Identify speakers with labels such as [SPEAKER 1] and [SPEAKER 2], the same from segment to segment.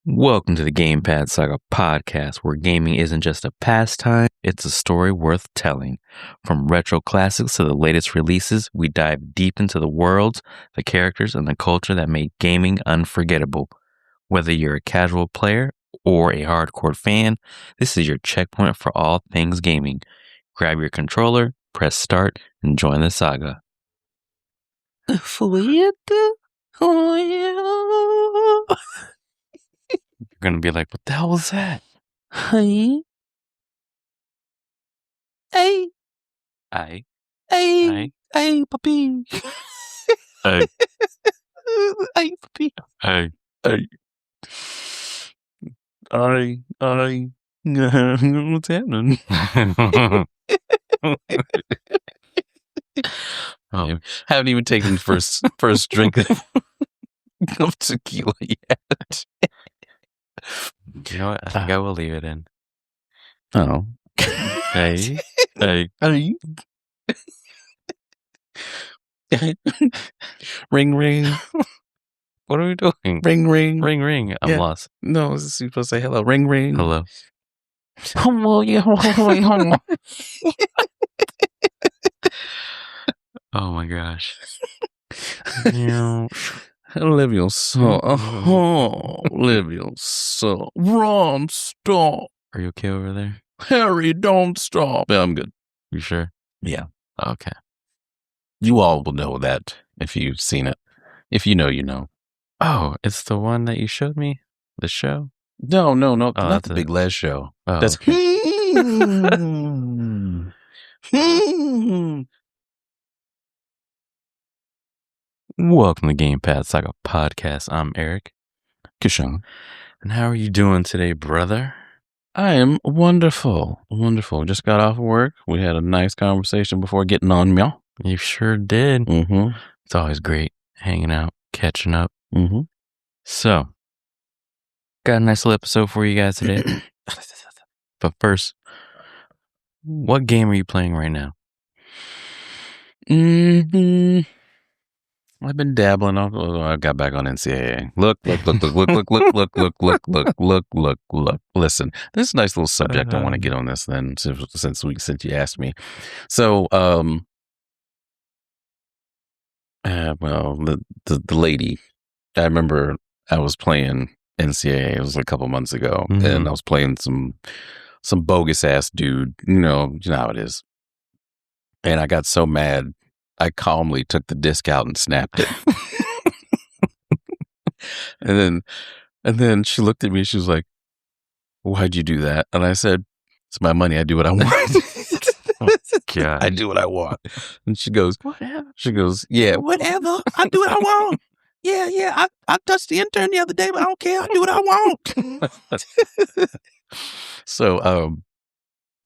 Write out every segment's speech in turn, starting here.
[SPEAKER 1] Welcome to the Gamepad Saga podcast, where gaming isn't just a pastime, it's a story worth telling. From retro classics to the latest releases, we dive deep into the worlds, the characters, and the culture that made gaming unforgettable. Whether you're a casual player or a hardcore fan, this is your checkpoint for all things gaming. Grab your controller, press start, and join the saga. You're going to be like, what the hell was that?
[SPEAKER 2] Hey. Hey.
[SPEAKER 1] Hey.
[SPEAKER 2] Hey. Hey, puppy.
[SPEAKER 1] Hey.
[SPEAKER 2] Hey, puppy.
[SPEAKER 1] Hey.
[SPEAKER 2] Hey. What's happening?
[SPEAKER 1] Oh,
[SPEAKER 2] Haven't even taken the first drink of tequila yet.
[SPEAKER 1] you know what? I think I will leave it in.
[SPEAKER 2] Oh.
[SPEAKER 1] Hey. Hey.
[SPEAKER 2] Hey. Ring, ring.
[SPEAKER 1] What are we doing?
[SPEAKER 2] Ring, ring.
[SPEAKER 1] Ring, ring. I'm
[SPEAKER 2] Yeah.
[SPEAKER 1] lost.
[SPEAKER 2] No, is this supposed to say hello? Ring, ring.
[SPEAKER 1] Hello. Oh my gosh.
[SPEAKER 2] Live your soul. Oh, live your soul. Ron, stop.
[SPEAKER 1] Are you okay over there?
[SPEAKER 2] Harry, don't stop. Yeah, I'm good.
[SPEAKER 1] You sure?
[SPEAKER 2] Yeah.
[SPEAKER 1] Okay.
[SPEAKER 2] You all will know that if you've seen it. If you know, you know.
[SPEAKER 1] Oh, it's the one that you showed me? The show?
[SPEAKER 2] No, not
[SPEAKER 1] that's
[SPEAKER 2] the Big Les show.
[SPEAKER 1] Oh,
[SPEAKER 2] That's
[SPEAKER 1] okay. Welcome to Gamepad Saga podcast. I'm Eric.
[SPEAKER 2] Kishan.
[SPEAKER 1] And how are you doing today, brother?
[SPEAKER 2] I am wonderful. Wonderful. Just got off of work. We had a nice conversation before getting on, y'all.
[SPEAKER 1] You sure did.
[SPEAKER 2] Mm-hmm.
[SPEAKER 1] It's always great hanging out, catching up.
[SPEAKER 2] Mm-hmm.
[SPEAKER 1] So, got a nice little episode for you guys today. But first, what game are you playing right now?
[SPEAKER 2] Mm-hmm. I've been dabbling off. I got back on NCAA. Look. Listen, this is a nice little subject I want to get on this then, since you asked me. So, the lady, I remember I was playing NCAA. It was a couple months ago, and I was playing some bogus ass dude. You know how it is. And I got so mad, I calmly took the disc out and snapped it. and then she looked at me. She was like, "Why'd you do that?" And I said, "It's my money. I do what I want."
[SPEAKER 1] God.
[SPEAKER 2] I do what I want. And she goes,
[SPEAKER 1] Whatever.
[SPEAKER 2] She goes, "Yeah, whatever. I do what I want. Yeah. I touched the intern the other day, but I don't care. I do what I want." So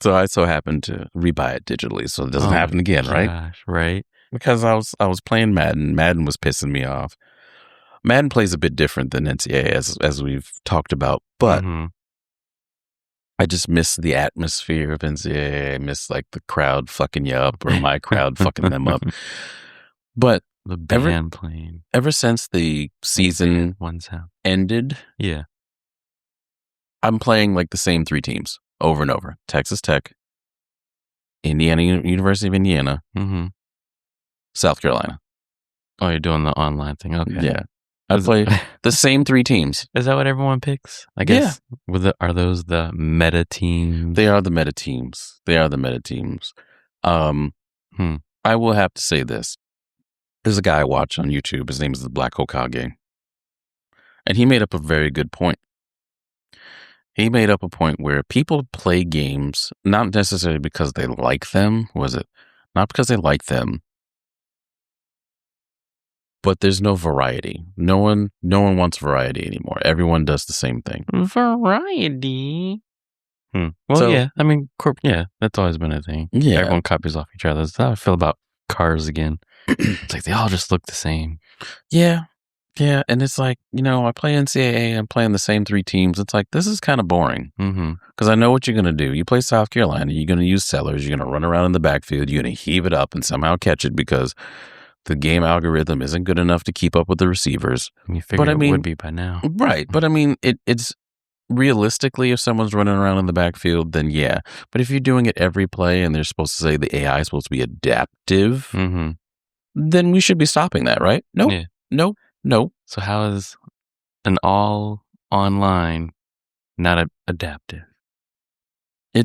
[SPEAKER 2] I so happened to rebuy it digitally, so it doesn't happen again, right?
[SPEAKER 1] Gosh, right.
[SPEAKER 2] Because I was playing Madden. Madden was pissing me off. Madden plays a bit different than NCAA, as we've talked about, but I just miss the atmosphere of NCAA. I miss like the crowd fucking you up, or my crowd fucking them up. But
[SPEAKER 1] the band playing.
[SPEAKER 2] Ever since the season ended,
[SPEAKER 1] yeah,
[SPEAKER 2] I'm playing like the same three teams over and over: Texas Tech, University of Indiana, South Carolina.
[SPEAKER 1] Oh, you're doing the online thing. Okay.
[SPEAKER 2] Yeah. I play the same three teams.
[SPEAKER 1] Is that what everyone picks? I guess. Yeah. Are those the meta teams?
[SPEAKER 2] They are the meta teams. I will have to say this. There's a guy I watch on YouTube. His name is the Black Hokage. And he made up a very good point. He made up a point where people play games not necessarily because they like them. Not because they like them, but there's no variety. No one wants variety anymore. Everyone does the same thing.
[SPEAKER 1] Variety. Well, yeah. I mean, that's always been a thing.
[SPEAKER 2] Yeah.
[SPEAKER 1] Everyone copies off each other. That's how I feel about cars again. It's like they all just look the same.
[SPEAKER 2] Yeah. Yeah. And it's like, I play NCAA. I'm playing the same three teams. It's like, this is kind of boring. Because I know what you're going to do. You play South Carolina. You're going to use sellers. You're going to run around in the backfield. You're going to heave it up and somehow catch it because The game algorithm isn't good enough to keep up with the receivers.
[SPEAKER 1] You figured it would be by now.
[SPEAKER 2] Right. But I mean, it's realistically, if someone's running around in the backfield, then yeah. But if you're doing it every play and they're supposed to say the AI is supposed to be adaptive, then we should be stopping that, right? Nope. Yeah. Nope.
[SPEAKER 1] So how is an all online not adaptive? I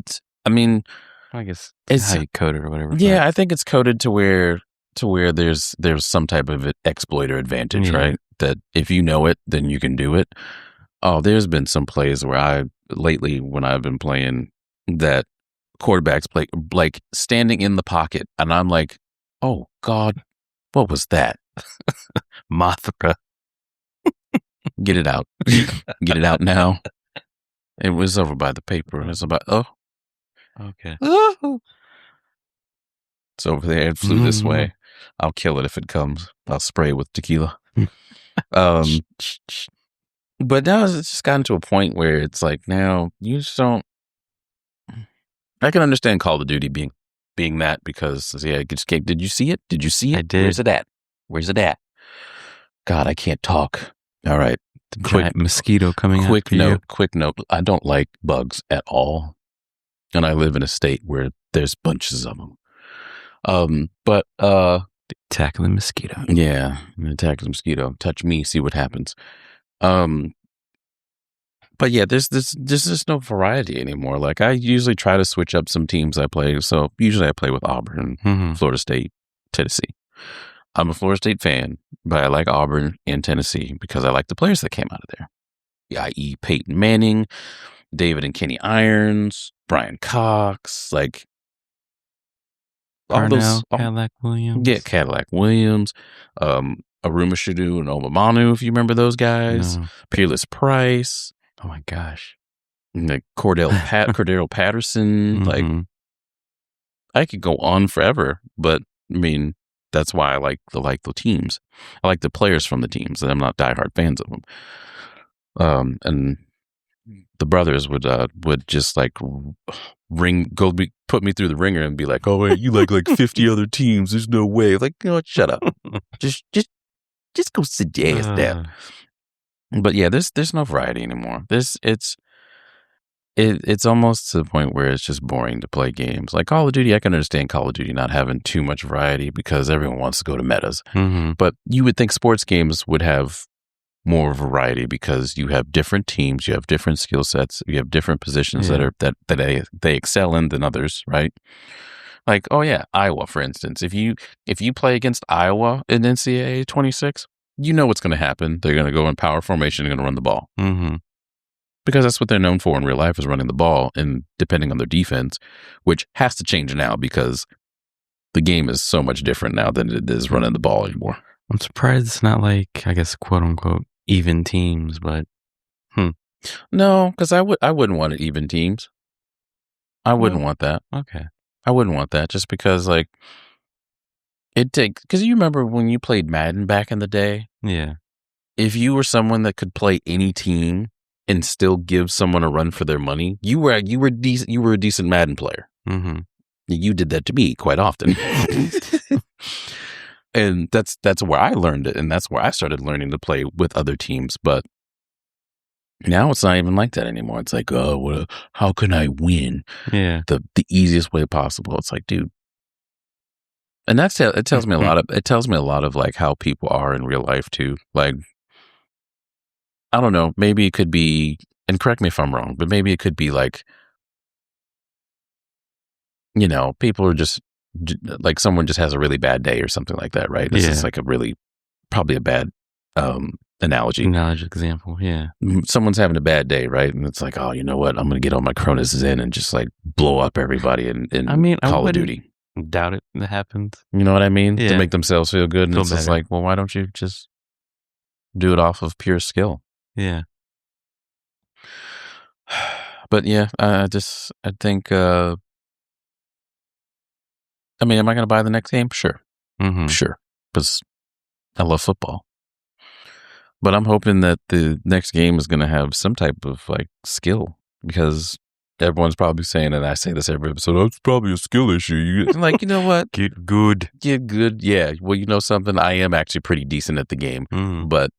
[SPEAKER 1] guess it's how you code it or whatever.
[SPEAKER 2] Yeah, I think it's coded to where there's some type of exploiter advantage, right? That if you know it, then you can do it. Oh, there's been some plays where lately when I've been playing that quarterbacks play like standing in the pocket, and I'm like, oh God, what was that?
[SPEAKER 1] Mothra.
[SPEAKER 2] Get it out. Get it out now. It was over by the paper. It was about,
[SPEAKER 1] okay.
[SPEAKER 2] It's over there. It flew this way. I'll kill it if it comes. I'll spray it with tequila. But now it's just gotten to a point where it's like, now you just don't. I can understand Call of Duty being that because it just came. Did you see it? Did you see it?
[SPEAKER 1] I did.
[SPEAKER 2] Where's it at? God, I can't talk. All right.
[SPEAKER 1] Quick mosquito coming out.
[SPEAKER 2] Quick note. I don't like bugs at all. And I live in a state where there's bunches of them. But
[SPEAKER 1] attack the mosquito.
[SPEAKER 2] Yeah, attack the mosquito. Touch me, see what happens. But yeah, there's just no variety anymore. Like I usually try to switch up some teams I play. So usually I play with Auburn, Florida State, Tennessee. I'm a Florida State fan, but I like Auburn and Tennessee because I like the players that came out of there. I.e. Peyton Manning, David and Kenny Irons, Brian Cox, like
[SPEAKER 1] all those Cadillac Williams.
[SPEAKER 2] Yeah, Cadillac Williams, Aruma Shadu and Omamanu, if you remember those guys. No. Peerless Price.
[SPEAKER 1] Oh my gosh.
[SPEAKER 2] Like Cordero Patterson. Like I could go on forever, but I mean that's why I like the teams. I like the players from the teams, and I'm not diehard fans of them. And the brothers would just like put me through the ringer and be like, "Oh wait, you like 50 other teams? There's no way." Like, you know what? Shut up. just go sit your ass down. But yeah, there's no variety anymore. It's almost to the point where it's just boring to play games. Like Call of Duty, I can understand Call of Duty not having too much variety because everyone wants to go to metas. But you would think sports games would have more variety because you have different teams, you have different skill sets, you have different positions that they excel in than others, right? Like, oh yeah, Iowa, for instance. If you play against Iowa in NCAA 26, you know what's going to happen. They're going to go in power formation and going to run the ball. Because that's what they're known for in real life, is running the ball, and depending on their defense, which has to change now because the game is so much different now than it is running the ball anymore.
[SPEAKER 1] I'm surprised it's not like, I guess, quote unquote, even teams, but
[SPEAKER 2] no, because I wouldn't want it even teams. I wouldn't want that.
[SPEAKER 1] Okay.
[SPEAKER 2] I wouldn't want that just because like because you remember when you played Madden back in the day?
[SPEAKER 1] Yeah.
[SPEAKER 2] If you were someone that could play any team and still give someone a run for their money, you were a decent Madden player. You did that to me quite often. And that's where I learned it, and that's where I started learning to play with other teams. But now it's not even like that anymore. It's like, oh, how can I win?
[SPEAKER 1] Yeah,
[SPEAKER 2] the easiest way possible. It's like, dude, and it tells me a lot of like how people are in real life too. Like, I don't know, maybe it could be, and correct me if I'm wrong, but maybe it could be like, you know, people are just like someone just has a really bad day or something like that, right? This is like probably a bad analogy.
[SPEAKER 1] Example, yeah.
[SPEAKER 2] Someone's having a bad day, right? And it's like, oh, you know what? I'm going to get all my Cronus in and just like blow up everybody in Call of Duty.
[SPEAKER 1] Doubt it happens.
[SPEAKER 2] You know what I mean? Yeah. To make themselves feel good. And it's just like, well, why don't you just do it off of pure skill?
[SPEAKER 1] Yeah.
[SPEAKER 2] But yeah, I think, am I going to buy the next game? Sure. Sure. Because I love football. But I'm hoping that the next game is going to have some type of like skill, because everyone's probably saying, and I say this every episode, oh, it's probably a skill issue. Like, you know what?
[SPEAKER 1] Get good.
[SPEAKER 2] Get good. Yeah. Well, you know something? I am actually pretty decent at the game. But,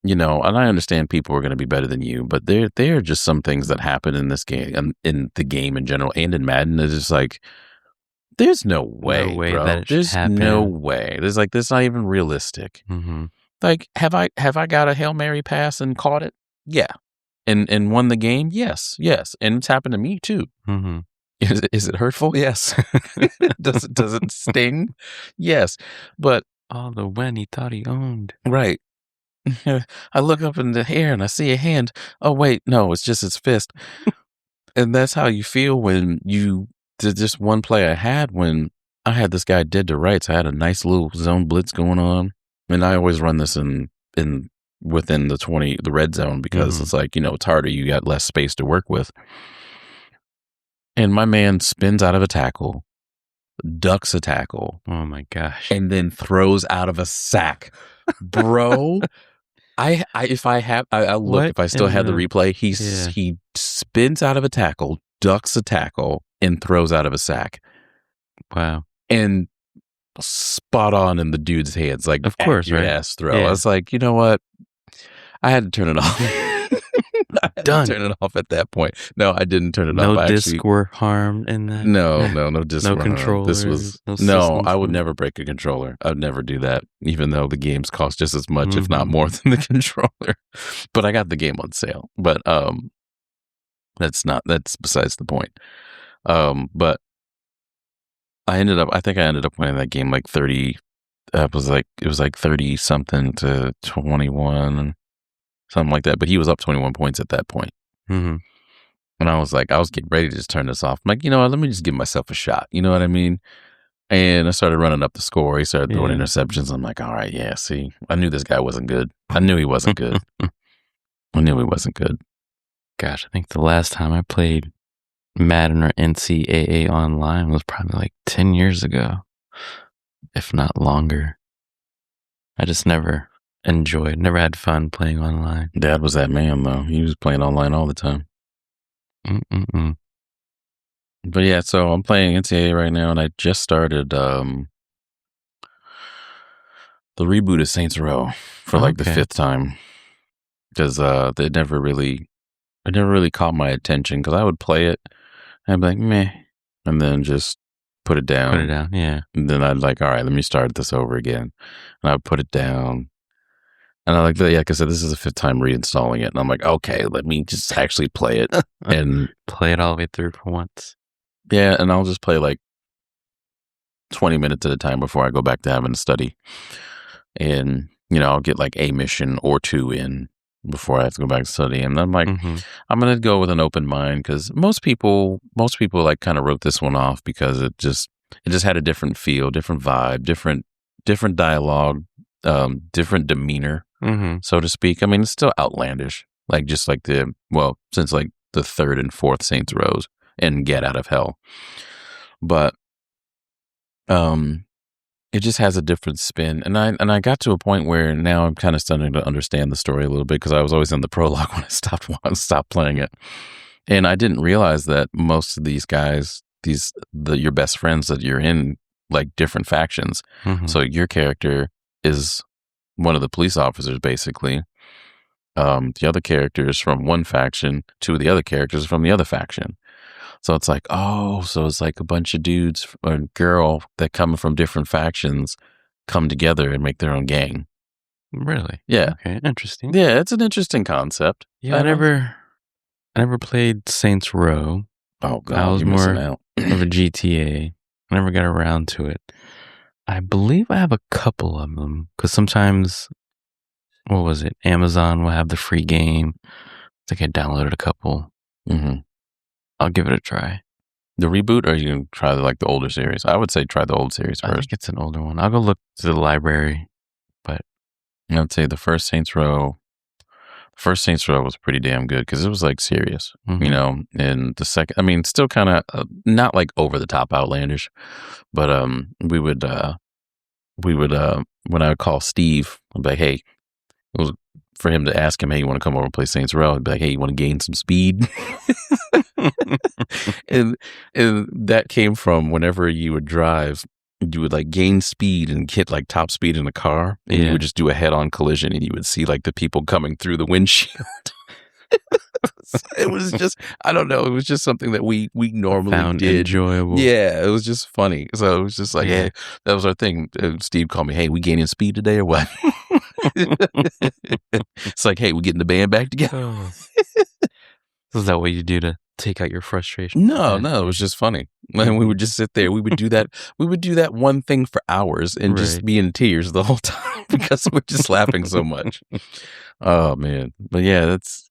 [SPEAKER 2] you know, and I understand people are going to be better than you, but there are just some things that happen in this game, and in the game in general, and in Madden, it's just like, there's no way, bro.
[SPEAKER 1] that it should
[SPEAKER 2] There's
[SPEAKER 1] happen.
[SPEAKER 2] no way. There's like, this is not even realistic. Like, have I got a Hail Mary pass and caught it? Yeah. And won the game? Yes. And it's happened to me too. Is it hurtful? Yes. Does it sting? Yes. But
[SPEAKER 1] all the when he thought he owned.
[SPEAKER 2] Right. I look up in the air and I see a hand. Oh wait, no, it's just his fist. And that's how you feel when you did this one play I had when I had this guy dead to rights. I had a nice little zone blitz going on. And I always run this in within the red zone, because it's like, you know, it's harder. You got less space to work with. And my man spins out of a tackle, ducks a tackle.
[SPEAKER 1] Oh my gosh.
[SPEAKER 2] And then throws out of a sack. Bro, I'll look if I still had the replay. He spins out of a tackle, ducks a tackle, and throws out of a sack.
[SPEAKER 1] Wow.
[SPEAKER 2] And spot on in the dude's hands, like,
[SPEAKER 1] of course, right?
[SPEAKER 2] Ass throw. Yeah. I was like, you know what? I had to turn it off.
[SPEAKER 1] Done.
[SPEAKER 2] Turn it off at that point. No, I didn't turn it off.
[SPEAKER 1] No disc were harmed in that.
[SPEAKER 2] No disc.
[SPEAKER 1] No
[SPEAKER 2] were
[SPEAKER 1] controller.
[SPEAKER 2] This was I would never break a controller. I'd never do that, even though the games cost just as much, if not more, than the controller. But I got the game on sale. But that's besides the point. But I think I ended up winning that game like 30. It was like 30 something to 21, something like that. But he was up 21 points at that point. And I was getting ready to just turn this off. I'm like, you know what? Let me just give myself a shot. You know what I mean? And I started running up the score. He started throwing interceptions. I'm like, all right, yeah. See, I knew this guy wasn't good. I knew he wasn't good.
[SPEAKER 1] Gosh, I think the last time I played Madden or NCAA online was probably like 10 years ago, if not longer. I just never had fun playing online.
[SPEAKER 2] Dad was that man, though. He was playing online all the time. But yeah, so I'm playing NCAA right now, and I just started the reboot of Saints Row for like the 5th time, because it never really caught my attention, because I would play it and I'd be like, meh, and then just put it down.
[SPEAKER 1] Yeah.
[SPEAKER 2] And then I'd like, all right, let me start this over again. And I'd put it down. And I like I said, this is the 5th time reinstalling it. And I'm like, okay, let me just actually play it. And
[SPEAKER 1] play it all the way through for once.
[SPEAKER 2] Yeah, and I'll just play like 20 minutes at a time before I go back to having to study. And, you know, I'll get like a mission or 2 in before I have to go back to study. And I'm like, I'm going to go with an open mind, because most people like kind of wrote this one off because it just had a different feel, different vibe, different dialogue, different demeanor, so to speak. I mean, it's still outlandish, like just like since like the 3rd and 4th Saints Rows and Get Out of Hell. But it just has a different spin. And I got to a point where now I'm kind of starting to understand the story a little bit, because I was always in the prologue when I stopped playing it. And I didn't realize that most of these guys, your best friends, that you're in like different factions. So your character is one of the police officers, basically. The other characters from one faction, 2 of the other characters from the other faction. So it's like, so it's like a bunch of dudes or girl that come from different factions come together and make their own gang.
[SPEAKER 1] Really?
[SPEAKER 2] Yeah.
[SPEAKER 1] Okay, interesting.
[SPEAKER 2] Yeah, it's an interesting concept.
[SPEAKER 1] Yeah, I never played Saints Row.
[SPEAKER 2] Oh God,
[SPEAKER 1] I was
[SPEAKER 2] you're
[SPEAKER 1] more
[SPEAKER 2] missing out.
[SPEAKER 1] of a GTA. I never got around to it. I believe I have a couple of them, because sometimes, what was it? Amazon will have the free game. I think I downloaded a couple. I'll give it a try.
[SPEAKER 2] The reboot, or you can try the older series? I would say try the old series first.
[SPEAKER 1] I think it's an older one. I'll go look to the library. But
[SPEAKER 2] I'd say the first Saints Row was pretty damn good, because it was like serious, you know. And the second, I mean, still kind of not like over the top outlandish, but we would when I would call Steve, I'd be like, hey, it was for him to ask him, hey, you want to come over and play Saints Row? I'd be like, hey, you want to gain some speed? and that came from whenever you would drive, you would like gain speed and hit like top speed in a car, and you would just do a head-on collision, and you would see like the people coming through the windshield. It was just, I don't know, it was just something that we normally
[SPEAKER 1] found
[SPEAKER 2] did.
[SPEAKER 1] Enjoyable.
[SPEAKER 2] Yeah, it was just funny. So it was just like, hey, that was our thing. Steve called me, hey, we gaining speed today or what? It's like, hey, we getting the band back together.
[SPEAKER 1] Is that what you do to take out your frustration?
[SPEAKER 2] No, it was just funny. And we would just sit there. We would do that. We would do that one thing for hours and just be in tears the whole time because we're just laughing so much. Oh man. But yeah, that's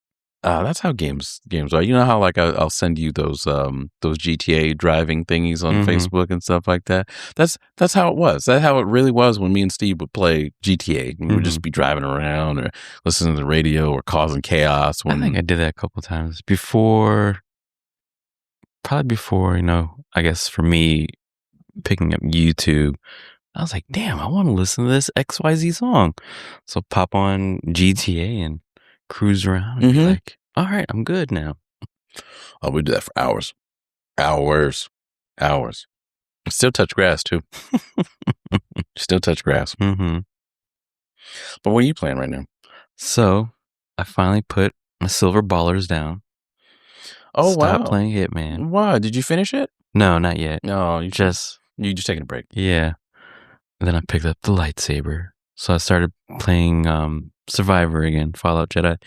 [SPEAKER 2] how games are. You know how like I'll send you those GTA driving thingies on Facebook and stuff like that. That's how it was. That's how it really was when me and Steve would play GTA. We would just be driving around or listening to the radio or causing chaos.
[SPEAKER 1] I think I did that a couple of times probably before, I guess for me picking up YouTube. I was like, damn, I want to listen to this XYZ song. So pop on GTA and cruise around and be like, all right, I'm good now.
[SPEAKER 2] Oh, we do that for hours. Still touch grass too. Still touch grass. But what are you playing right now?
[SPEAKER 1] So I finally put my silver ballers down.
[SPEAKER 2] Oh,
[SPEAKER 1] Stop playing Hitman.
[SPEAKER 2] Wow, did you finish it?
[SPEAKER 1] No, not yet.
[SPEAKER 2] No, you just taking a break.
[SPEAKER 1] Yeah. And then I picked up the lightsaber. So I started playing Survivor again, Fallout Jedi.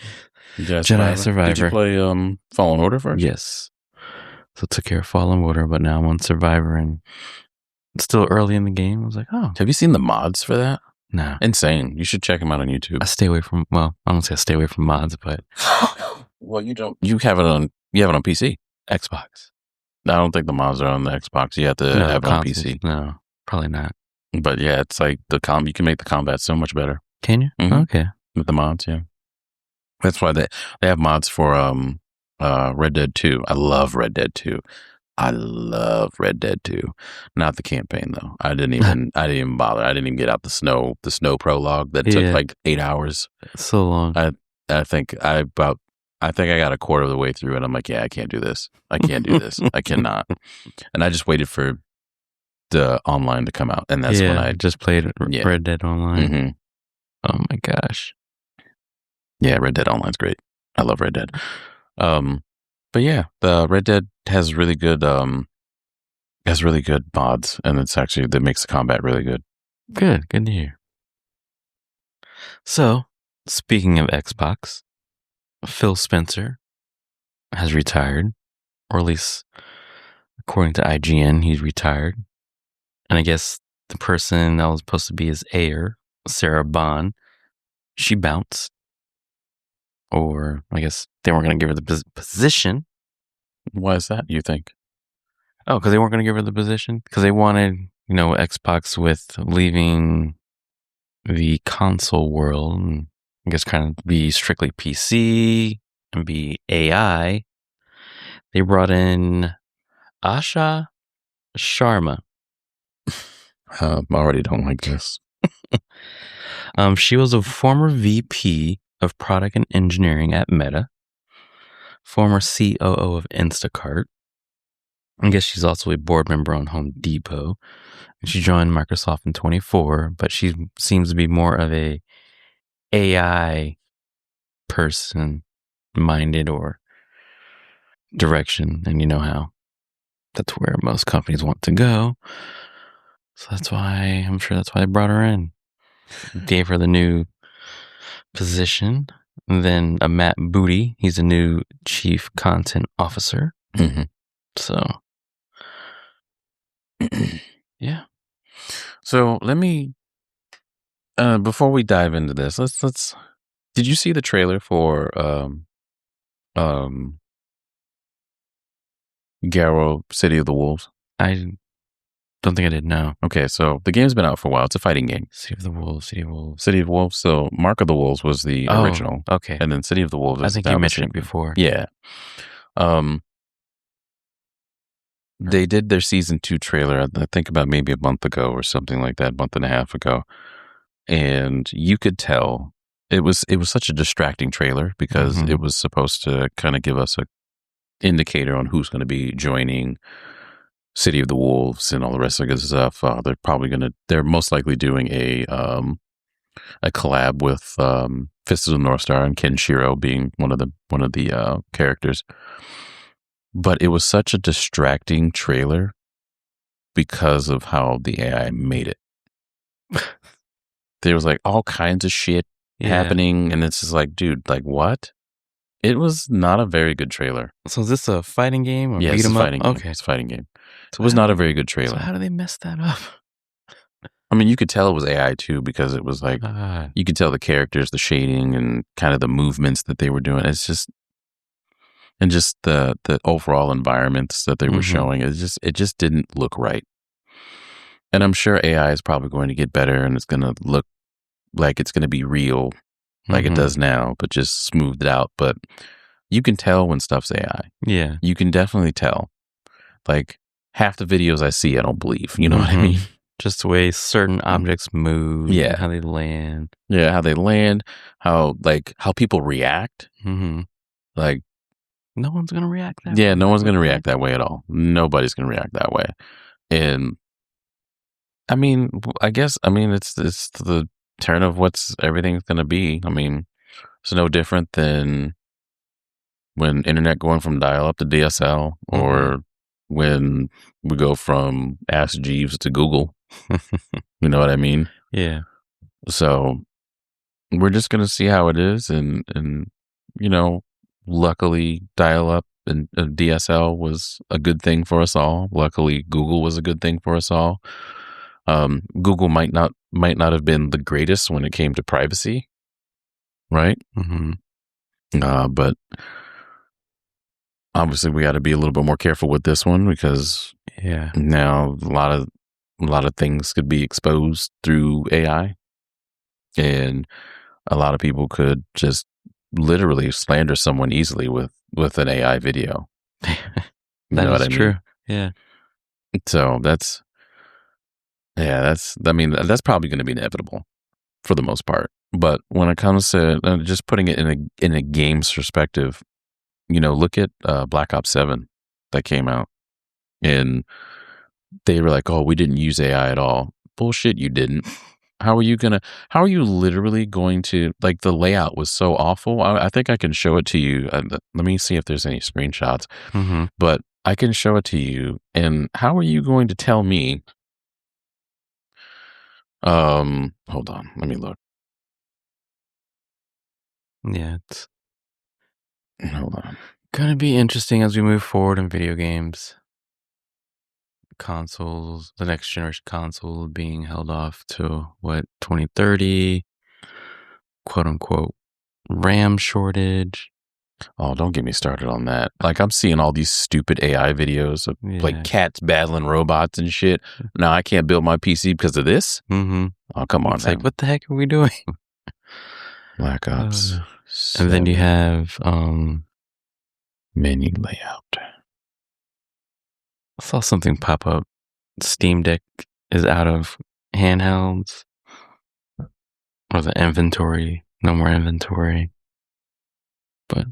[SPEAKER 1] Jedi Survivor.
[SPEAKER 2] Did you play Fallen Order first?
[SPEAKER 1] Yes. So I took care of Fallen Order, but now I'm on Survivor and it's still early in the game. I was like, oh.
[SPEAKER 2] Have you seen the mods for that?
[SPEAKER 1] No.
[SPEAKER 2] Insane. You should check them out on YouTube.
[SPEAKER 1] I stay away from, I don't say I stay away from mods, but.
[SPEAKER 2] Well, you don't. You have it on PC.
[SPEAKER 1] Xbox.
[SPEAKER 2] I don't think the mods are on the Xbox. You have to have it on PC.
[SPEAKER 1] No, probably not.
[SPEAKER 2] But yeah, it's like you can make the combat so much better.
[SPEAKER 1] Can you? Okay.
[SPEAKER 2] With the mods, yeah. That's why they have mods for Red Dead 2. I love Red Dead 2. Not the campaign though. I didn't even bother. I didn't even get out the snow prologue that took like 8 hours.
[SPEAKER 1] So long.
[SPEAKER 2] I think I got a quarter of the way through and I'm like, yeah, I can't do this. I cannot. And I just waited for the online to come out, and that's when I
[SPEAKER 1] just played Red Dead Online. Oh my gosh.
[SPEAKER 2] Yeah, Red Dead Online's great. I love Red Dead. But yeah, the Red Dead has really good mods, and that makes the combat really good.
[SPEAKER 1] Good to hear. So, speaking of Xbox, Phil Spencer has retired, or at least according to IGN, he's retired. And I guess the person that was supposed to be his heir, Sarah Bond, she bounced. Or I guess they weren't going to give her the position.
[SPEAKER 2] Why is that, you think?
[SPEAKER 1] Oh, because they weren't going to give her the position? Because they wanted, Xbox with leaving the console world and I guess kind of be strictly PC and be AI. They brought in Asha Sharma.
[SPEAKER 2] I already don't like this.
[SPEAKER 1] She was a former VP of product and engineering at Meta, former COO of Instacart. I guess she's also a board member on Home Depot. And she joined Microsoft in 2024, but she seems to be more of a AI person minded or direction. And you know how that's where most companies want to go. So I'm sure that's why they brought her in. Gave her the new position. And then Matt Booty, he's a new chief content officer. So, yeah.
[SPEAKER 2] So let me, before we dive into this, let's. Did you see the trailer for Garrow City of the Wolves?
[SPEAKER 1] I don't think I did. No.
[SPEAKER 2] Okay, so the game's been out for a while. It's a fighting game.
[SPEAKER 1] City of the Wolves.
[SPEAKER 2] City of Wolves. So Mark of the Wolves was the original.
[SPEAKER 1] Okay.
[SPEAKER 2] And then City of the Wolves.
[SPEAKER 1] I think you mentioned it before.
[SPEAKER 2] Yeah. They did their season 2 trailer, I think about maybe a month ago or something like that, month and a half ago. And you could tell it was such a distracting trailer because it was supposed to kind of give us indicator on who's going to be joining City of the Wolves and all the rest of the good stuff. They're most likely doing a collab with Fist of the North Star and Kenshiro being one of the characters. But it was such a distracting trailer because of how the AI made it. There was like all kinds of shit happening, and it's just like, dude, like what? It was not a very good trailer.
[SPEAKER 1] So is this a fighting game or
[SPEAKER 2] beat 'em up? It's a fighting game. Okay, it's a fighting game. So it was not a very good trailer.
[SPEAKER 1] So how do they mess that up?
[SPEAKER 2] I mean, you could tell it was AI too, because it was like you could tell the characters, the shading, and kind of the movements that they were doing. It's just, and just the overall environments that they were showing. It just didn't look right. And I'm sure AI is probably going to get better, and it's going to look like it's going to be real, like it does now, but just smoothed out. But you can tell when stuff's AI.
[SPEAKER 1] Yeah,
[SPEAKER 2] you can definitely tell. Like half the videos I see, I don't believe. You know what I mean?
[SPEAKER 1] Just the way certain objects move, how they land.
[SPEAKER 2] Yeah, how they land, how people react. Like
[SPEAKER 1] no one's gonna react that way.
[SPEAKER 2] Yeah, no one's gonna react that way at all. Nobody's gonna react that way. And I mean, I guess it's the turn of what's everything's gonna be. I mean, it's no different than when internet going from dial up to DSL, or when we go from Ask Jeeves to Google. You know what I mean?
[SPEAKER 1] Yeah.
[SPEAKER 2] So we're just gonna see how it is, and you know, luckily dial up and DSL was a good thing for us all. Luckily, Google was a good thing for us all. Google might not have been the greatest when it came to privacy, right? But obviously, we got to be a little bit more careful with this one, because now a lot of things could be exposed through AI, and a lot of people could just literally slander someone easily with an AI video.
[SPEAKER 1] You know what I mean? True. Yeah.
[SPEAKER 2] So that's probably going to be inevitable for the most part. But when it comes to just putting it in a game's perspective, you know, look at Black Ops 7 that came out, and they were like, "Oh, we didn't use AI at all." Bullshit, you didn't. How are you literally going to, like, the layout was so awful. I think I can show it to you. Let me see if there's any screenshots. But I can show it to you. And how are you going to tell me? Hold on. Let me look.
[SPEAKER 1] Yeah, it's
[SPEAKER 2] hold on.
[SPEAKER 1] Gonna be interesting as we move forward in video games. Consoles, the next generation console being held off to 2030, quote unquote RAM shortage.
[SPEAKER 2] Oh, don't get me started on that. Like, I'm seeing all these stupid AI videos of like cats battling robots and shit. Now I can't build my PC because of this. Oh, come on.
[SPEAKER 1] It's like, what the heck are we doing?
[SPEAKER 2] Black Ops.
[SPEAKER 1] And then you have
[SPEAKER 2] menu layout.
[SPEAKER 1] I saw something pop up. Steam Deck is out of handhelds, or the inventory. No more inventory. But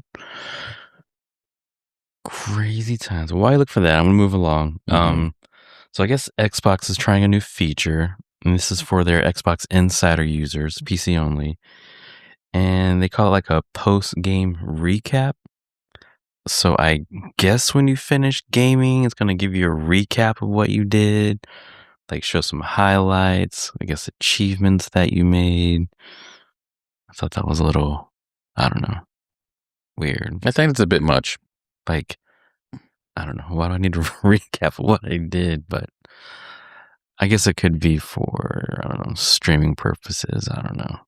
[SPEAKER 1] crazy times. Why look for that? I'm gonna move along. So I guess Xbox is trying a new feature, and this is for their Xbox Insider users, PC only, and they call it like a post-game recap. So I guess when you finish gaming, it's gonna give you a recap of what you did, like show some highlights, I guess achievements that you made. I thought that was a little, I don't know, weird.
[SPEAKER 2] I think it's a bit much.
[SPEAKER 1] Like, I don't know, why do I need to recap what I did? But I guess it could be for, I don't know, streaming purposes. I don't know.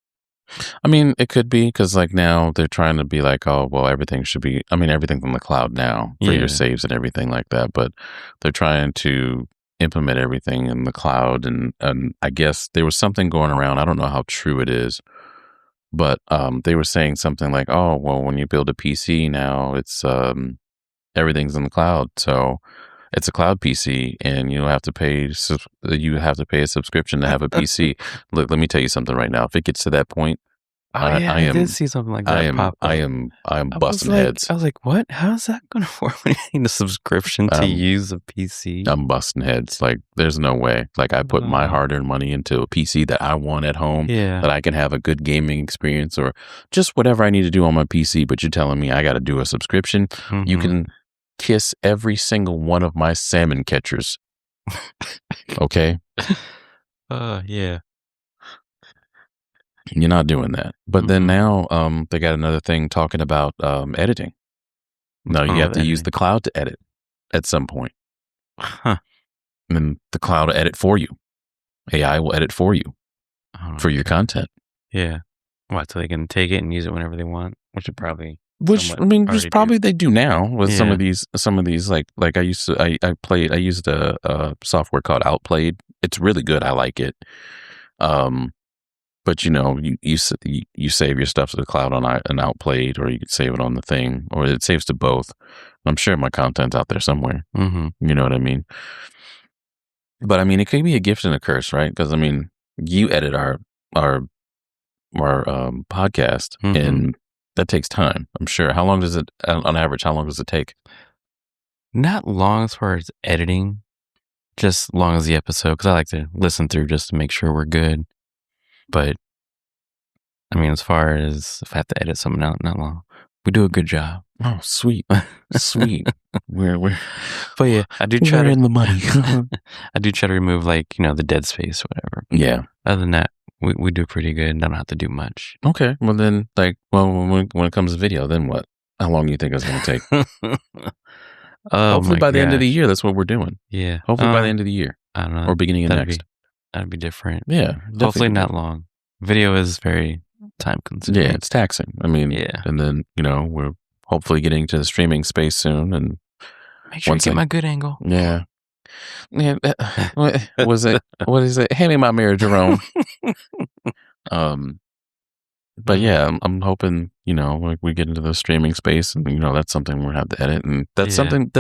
[SPEAKER 2] I mean, it could be, because like now they're trying to be like, oh, well, everything's on the cloud now for your saves and everything like that. But they're trying to implement everything in the cloud. And I guess there was something going around. I don't know how true it is, but they were saying something like, oh, well, when you build a PC now, it's everything's in the cloud. So it's a cloud PC, and you have to pay a subscription to have a PC. Look, let me tell you something right now. If it gets to that point,
[SPEAKER 1] I did see something like that pop up.
[SPEAKER 2] I am busting heads.
[SPEAKER 1] I was like, what? How's that going to work when you need a subscription to use a PC?
[SPEAKER 2] I'm busting heads. Like, there's no way. Like, I put my hard-earned money into a PC that I want at home, that I can have a good gaming experience or just whatever I need to do on my PC. But you're telling me I got to do a subscription? You can kiss every single one of my salmon catchers. Okay?
[SPEAKER 1] Yeah.
[SPEAKER 2] You're not doing that. But then now they got another thing talking about editing. No, you have to use the cloud to edit at some point.
[SPEAKER 1] Huh.
[SPEAKER 2] And then the cloud will edit for you. AI will edit for you for your content.
[SPEAKER 1] Yeah. What, so they can take it and use it whenever they want? Which probably
[SPEAKER 2] they do now with some of these like I used a software called Outplayed. It's really good. I like it. But you save your stuff to the cloud on an Outplayed, or you could save it on the thing, or it saves to both. I'm sure my content's out there somewhere. You know what I mean? But I mean, it could be a gift and a curse, right? Because I mean, you edit our podcast, and that takes time. I'm sure. How long does it, on average? How long does it take?
[SPEAKER 1] Not long as far as editing, just long as the episode. Because I like to listen through just to make sure we're good. But I mean, as far as if I have to edit something out, not long. We do a good job.
[SPEAKER 2] Oh, sweet, sweet. We're
[SPEAKER 1] but yeah, I do try
[SPEAKER 2] in the money.
[SPEAKER 1] I do try to remove the dead space, or whatever.
[SPEAKER 2] Yeah.
[SPEAKER 1] Other than that, we do pretty good. And I don't have to do much.
[SPEAKER 2] Okay. Well, then, when it comes to video, then what? How long do you think it's going to take? Hopefully by the end of the year, that's what we're doing.
[SPEAKER 1] Yeah.
[SPEAKER 2] Hopefully by the end of the year.
[SPEAKER 1] I don't know.
[SPEAKER 2] Or beginning of next.
[SPEAKER 1] That'd be different.
[SPEAKER 2] Yeah.
[SPEAKER 1] Hopefully not long. Video is very time consuming.
[SPEAKER 2] Yeah, it's taxing. I mean, and then, we're hopefully getting to the streaming space soon. And
[SPEAKER 1] make sure you get my good angle.
[SPEAKER 2] Yeah. Yeah. What is it? Hand me my mirror, Jerome. But yeah, I'm hoping, we get into the streaming space, and that's something we're gonna have to edit, and that's something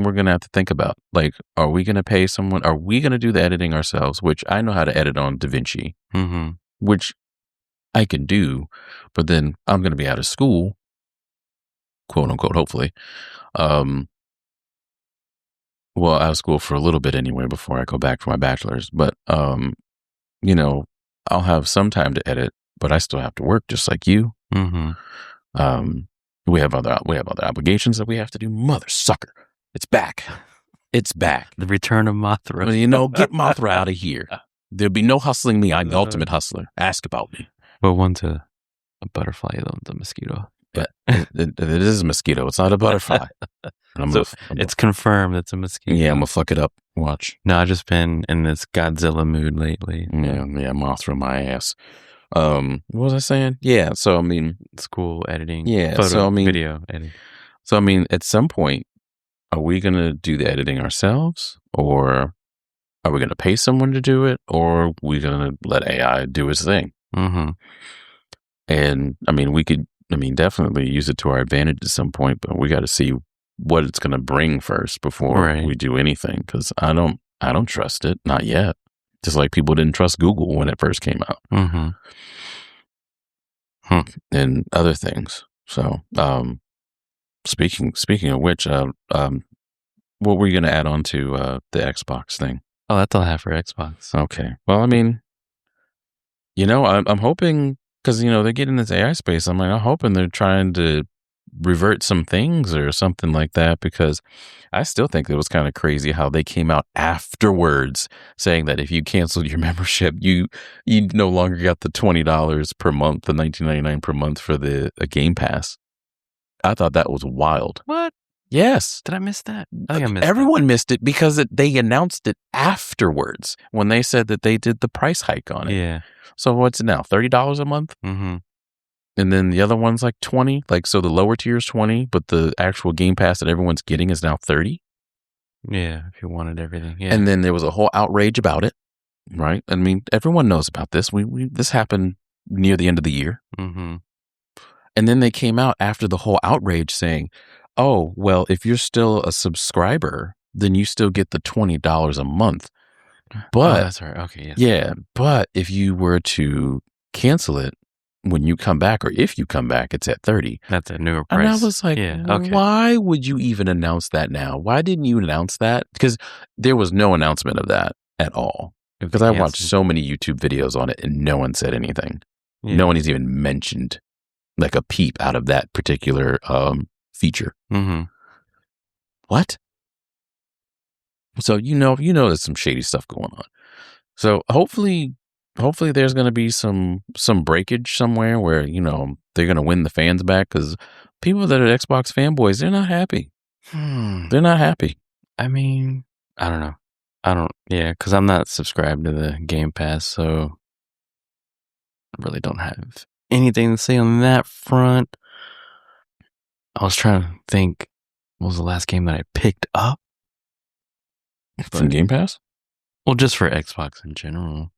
[SPEAKER 2] we're gonna have to think about. Like, are we gonna pay someone? Are we gonna do the editing ourselves? Which I know how to edit on DaVinci, which I can do, but then I'm gonna be out of school, quote unquote. Hopefully, out of school for a little bit anyway before I go back for my bachelor's. But I'll have some time to edit. But I still have to work just like you. We have other obligations that we have to do. Mother sucker, it's back. It's back.
[SPEAKER 1] The return of Mothra.
[SPEAKER 2] Get Mothra out of here. There'll be no hustling me. I'm the ultimate hustler. Ask about me.
[SPEAKER 1] Well, one's a butterfly, the mosquito.
[SPEAKER 2] But it is a mosquito. It's not a butterfly.
[SPEAKER 1] It's confirmed it's a mosquito.
[SPEAKER 2] Yeah, I'm gonna fuck it up. Watch.
[SPEAKER 1] No, I've just been in this Godzilla mood lately.
[SPEAKER 2] Yeah, Mothra my ass. What was I saying? Yeah, so I mean,
[SPEAKER 1] school editing.
[SPEAKER 2] Yeah,
[SPEAKER 1] video editing.
[SPEAKER 2] So I mean, at some point, are we gonna do the editing ourselves, or are we gonna pay someone to do it, or are we gonna let AI do its thing? And I mean, we could, definitely use it to our advantage at some point, but we got to see what it's gonna bring first before we do anything. Because I don't trust it, not yet. Just like people didn't trust Google when it first came out. And other things. So, speaking of which, what were you going to add on to the Xbox thing?
[SPEAKER 1] Oh, that's all I have for Xbox.
[SPEAKER 2] Okay. Well, I mean, I'm hoping, because, they're getting this AI space. I'm hoping they're trying to revert some things or something like that, because I still think it was kind of crazy how they came out afterwards saying that if you canceled your membership, you no longer got the $20 per month, the $19.99 per month for the Game Pass. I thought that was wild.
[SPEAKER 1] What?
[SPEAKER 2] Yes.
[SPEAKER 1] Did I miss that? I think I missed
[SPEAKER 2] Everyone missed it because they announced it afterwards when they said that they did the price hike on it.
[SPEAKER 1] Yeah.
[SPEAKER 2] So what's it now? $30 a month? And then the other one's like 20. So the lower tier is 20, but the actual Game Pass that everyone's getting is now 30.
[SPEAKER 1] Yeah, if you wanted everything. Yeah.
[SPEAKER 2] And then there was a whole outrage about it, right? I mean, everyone knows about this. This happened near the end of the year. And then they came out after the whole outrage saying, oh, well, if you're still a subscriber, then you still get the $20 a month. But
[SPEAKER 1] that's right. Okay. Yes.
[SPEAKER 2] Yeah. But if you were to cancel it, when you come back, or if you come back, it's at 30.
[SPEAKER 1] That's a newer price.
[SPEAKER 2] And I was like, why would you even announce that now? Why didn't you announce that? Because there was no announcement of that at all. Because I watched so many YouTube videos on it and no one said anything. Yeah. No one has even mentioned like a peep out of that particular feature.
[SPEAKER 1] Mm-hmm.
[SPEAKER 2] What? So you know there's some shady stuff going on. So hopefully there's going to be some breakage somewhere where, they're going to win the fans back, because people that are Xbox fanboys, they're not happy. They're not happy.
[SPEAKER 1] I mean, I don't know. Because I'm not subscribed to the Game Pass, so I really don't have anything to say on that front. I was trying to think, what was the last game that I picked up?
[SPEAKER 2] From Game Pass?
[SPEAKER 1] Well, just for Xbox in general.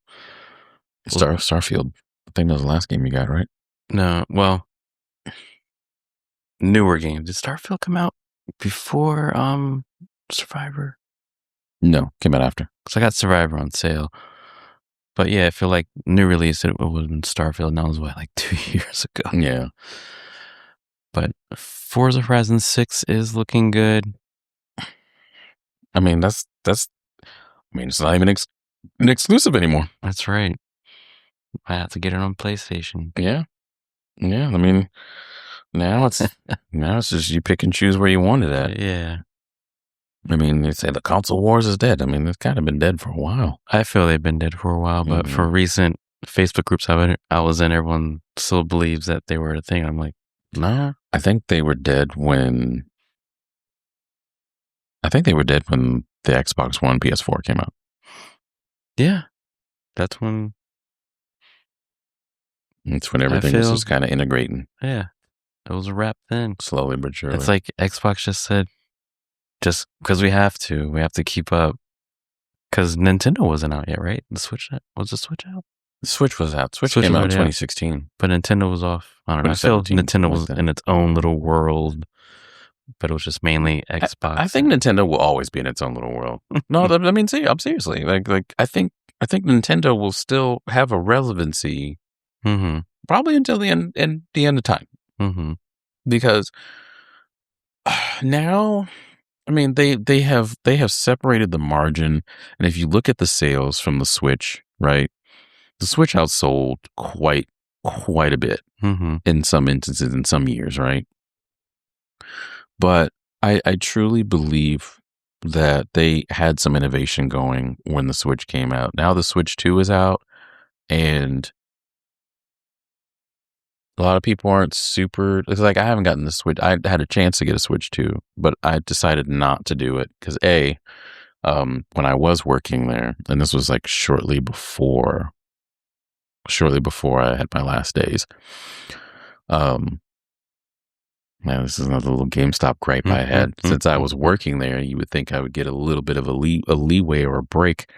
[SPEAKER 2] Starfield. I think that was the last game you got, right?
[SPEAKER 1] No, well, newer game. Did Starfield come out before Survivor?
[SPEAKER 2] No, came out after.
[SPEAKER 1] Because I got Survivor on sale. But yeah, I feel like new release, it was in Starfield, and that was like 2 years ago.
[SPEAKER 2] Yeah.
[SPEAKER 1] But Forza Horizon 6 is looking good.
[SPEAKER 2] I mean, it's not even an exclusive anymore.
[SPEAKER 1] That's right. I have to get it on PlayStation.
[SPEAKER 2] Yeah. Yeah. I mean, now it's just you pick and choose where you want it at.
[SPEAKER 1] Yeah.
[SPEAKER 2] I mean, they say the console wars is dead. I mean, it's kind of been dead for a while.
[SPEAKER 1] I feel they've been dead for a while, but for recent Facebook groups I was in, everyone still believes that they were a thing. I'm like, no.
[SPEAKER 2] I think they were dead when the Xbox One PS4 came out.
[SPEAKER 1] Yeah. That's when
[SPEAKER 2] everything was just kind of integrating.
[SPEAKER 1] Yeah. It was a wrap then.
[SPEAKER 2] Slowly but surely.
[SPEAKER 1] It's like Xbox just said, just because we have to keep up. Because Nintendo wasn't out yet, right? Was the Switch out?
[SPEAKER 2] The Switch was out. Switch came out in 2016.
[SPEAKER 1] But Nintendo was off. I don't know. I feel Nintendo was in its own little world, but it was just mainly Xbox.
[SPEAKER 2] I think Nintendo will always be in its own little world. No, I mean, I'm seriously. Like I think Nintendo will still have a relevancy, probably until the end of time.
[SPEAKER 1] Mm-hmm.
[SPEAKER 2] Because now, I mean, they have separated the margin, and if you look at the sales from the Switch, right, the Switch outsold quite a bit in some instances, in some years, right? But I truly believe that they had some innovation going when the Switch came out. Now the Switch 2 is out, and a lot of people aren't super. It's like I haven't gotten the Switch. I had a chance to get a Switch 2, but I decided not to do it because when I was working there, and this was like shortly before I had my last days. Man, this is another little GameStop gripe I had. Since I was working there, you would think I would get a little bit of a leeway or a break.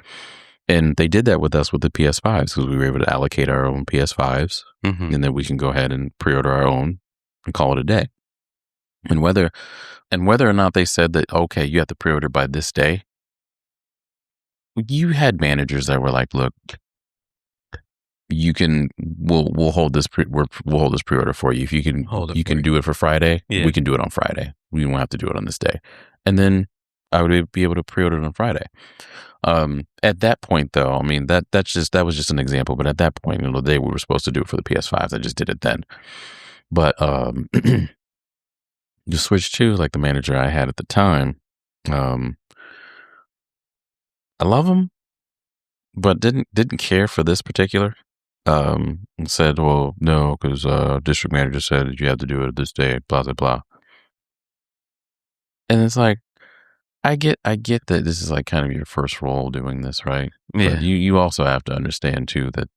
[SPEAKER 2] And they did that with us with the PS5s, because we were able to allocate our own PS5s, and then we can go ahead and pre-order our own and call it a day. And whether or not they said that, okay, you have to pre-order by this day, you had managers that were like, look, we'll hold this pre-order for you. If you can do it for Friday, we can do it on Friday. We won't have to do it on this day. And then I would be able to pre-order it on Friday. At that point, though, I mean, that was just an example. But at that point, they were supposed to do it for the PS5s. I just did it then. But the Switch 2, like the manager I had at the time, I love him, but didn't care for this particular. Said, well, no, because district manager said you have to do it this day, blah blah blah. And it's like, I get that this is like kind of your first role doing this, right?
[SPEAKER 1] Yeah.
[SPEAKER 2] But you also have to understand too that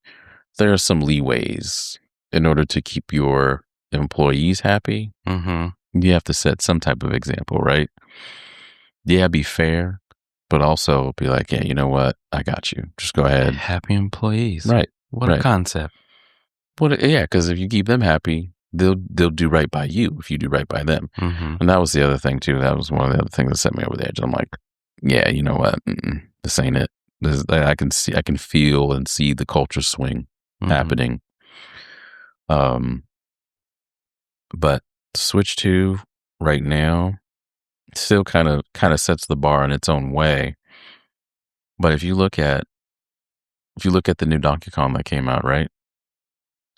[SPEAKER 2] there are some leeways in order to keep your employees happy. You have to set some type of example, right? Yeah, be fair, but also be like, yeah, you know what? I got you. Just go ahead.
[SPEAKER 1] Happy employees,
[SPEAKER 2] right?
[SPEAKER 1] What a concept.
[SPEAKER 2] Yeah, because if you keep them happy, they'll do right by you if you do right by them. And that was the other thing too. That was one of the other things that set me over the edge. And I'm like, yeah, you know what? This ain't it. I can feel and see the culture swing happening. But Switch 2 right now still kind of sets the bar in its own way. But if you look at the new Donkey Kong that came out, right?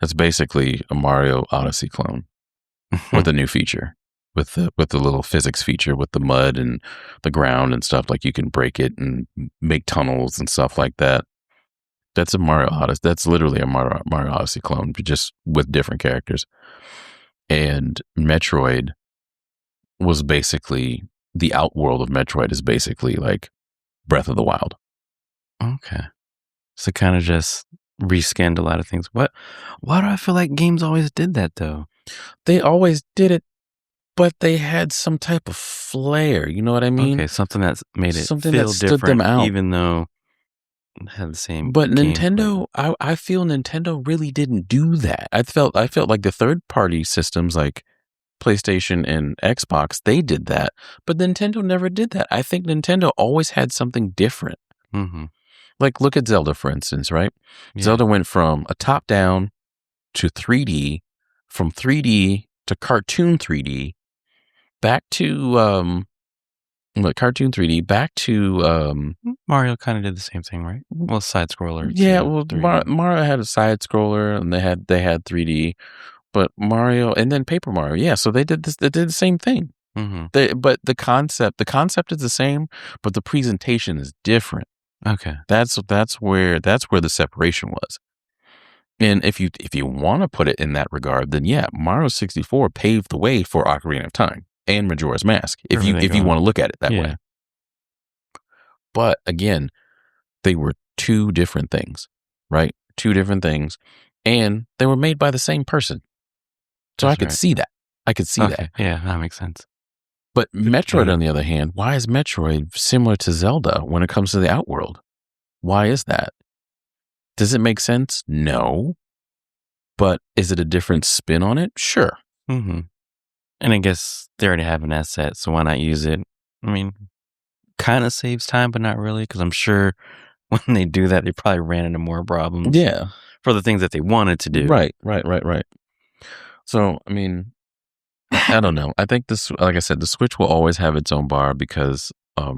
[SPEAKER 2] That's basically a Mario Odyssey clone with a new feature, with the little physics feature with the mud and the ground and stuff. Like you can break it and make tunnels and stuff like that. That's a Mario Odyssey. That's literally a Mario Odyssey clone, but just with different characters. And Metroid was basically the outworld of Metroid is basically like Breath of the Wild.
[SPEAKER 1] Okay. So kind of just reskinned a lot of things. Why do I feel like games always did that though?
[SPEAKER 2] They always did it, but they had some type of flair. You know what I mean?
[SPEAKER 1] Okay, something that's made it
[SPEAKER 2] something
[SPEAKER 1] feel
[SPEAKER 2] that stood
[SPEAKER 1] different,
[SPEAKER 2] them out.
[SPEAKER 1] even though it had the same.
[SPEAKER 2] But
[SPEAKER 1] gameplay.
[SPEAKER 2] Nintendo, I feel Nintendo really didn't do that. I felt like the third party systems like PlayStation and Xbox, they did that, but Nintendo never did that. I think Nintendo always had something different.
[SPEAKER 1] Mm-hmm.
[SPEAKER 2] Like look at Zelda, for instance, right? Yeah. Zelda went from a top down to 3D, from 3D to cartoon 3D, back to cartoon 3D, back to
[SPEAKER 1] Mario kind of did the same thing, right? Well, side scroller.
[SPEAKER 2] Yeah, well, Mario had a side scroller, and they had 3D, but Mario and then Paper Mario, yeah. So they did this. They did the same thing.
[SPEAKER 1] Mm-hmm.
[SPEAKER 2] But the concept is the same, but the presentation is different.
[SPEAKER 1] Okay,
[SPEAKER 2] that's where the separation was. And if you want to put it in that regard, then yeah, Mario 64 paved the way for Ocarina of Time and Majora's Mask. If you want to look at it that way. But again, they were two different things, right? Two different things, and they were made by the same person. So I could see that. I could see that.
[SPEAKER 1] Yeah, that makes sense.
[SPEAKER 2] But Metroid, on the other hand, why is Metroid similar to Zelda when it comes to the Outworld? Why is that? Does it make sense? No. But is it a different spin on it? Sure.
[SPEAKER 1] Mm-hmm. And I guess they already have an asset, so why not use it? I mean, kind of saves time, but not really, because I'm sure when they do that, they probably ran into more problems.
[SPEAKER 2] Yeah.
[SPEAKER 1] For the things that they wanted to do.
[SPEAKER 2] Right. So, I mean, I don't know. I think this, like I said, the Switch will always have its own bar because of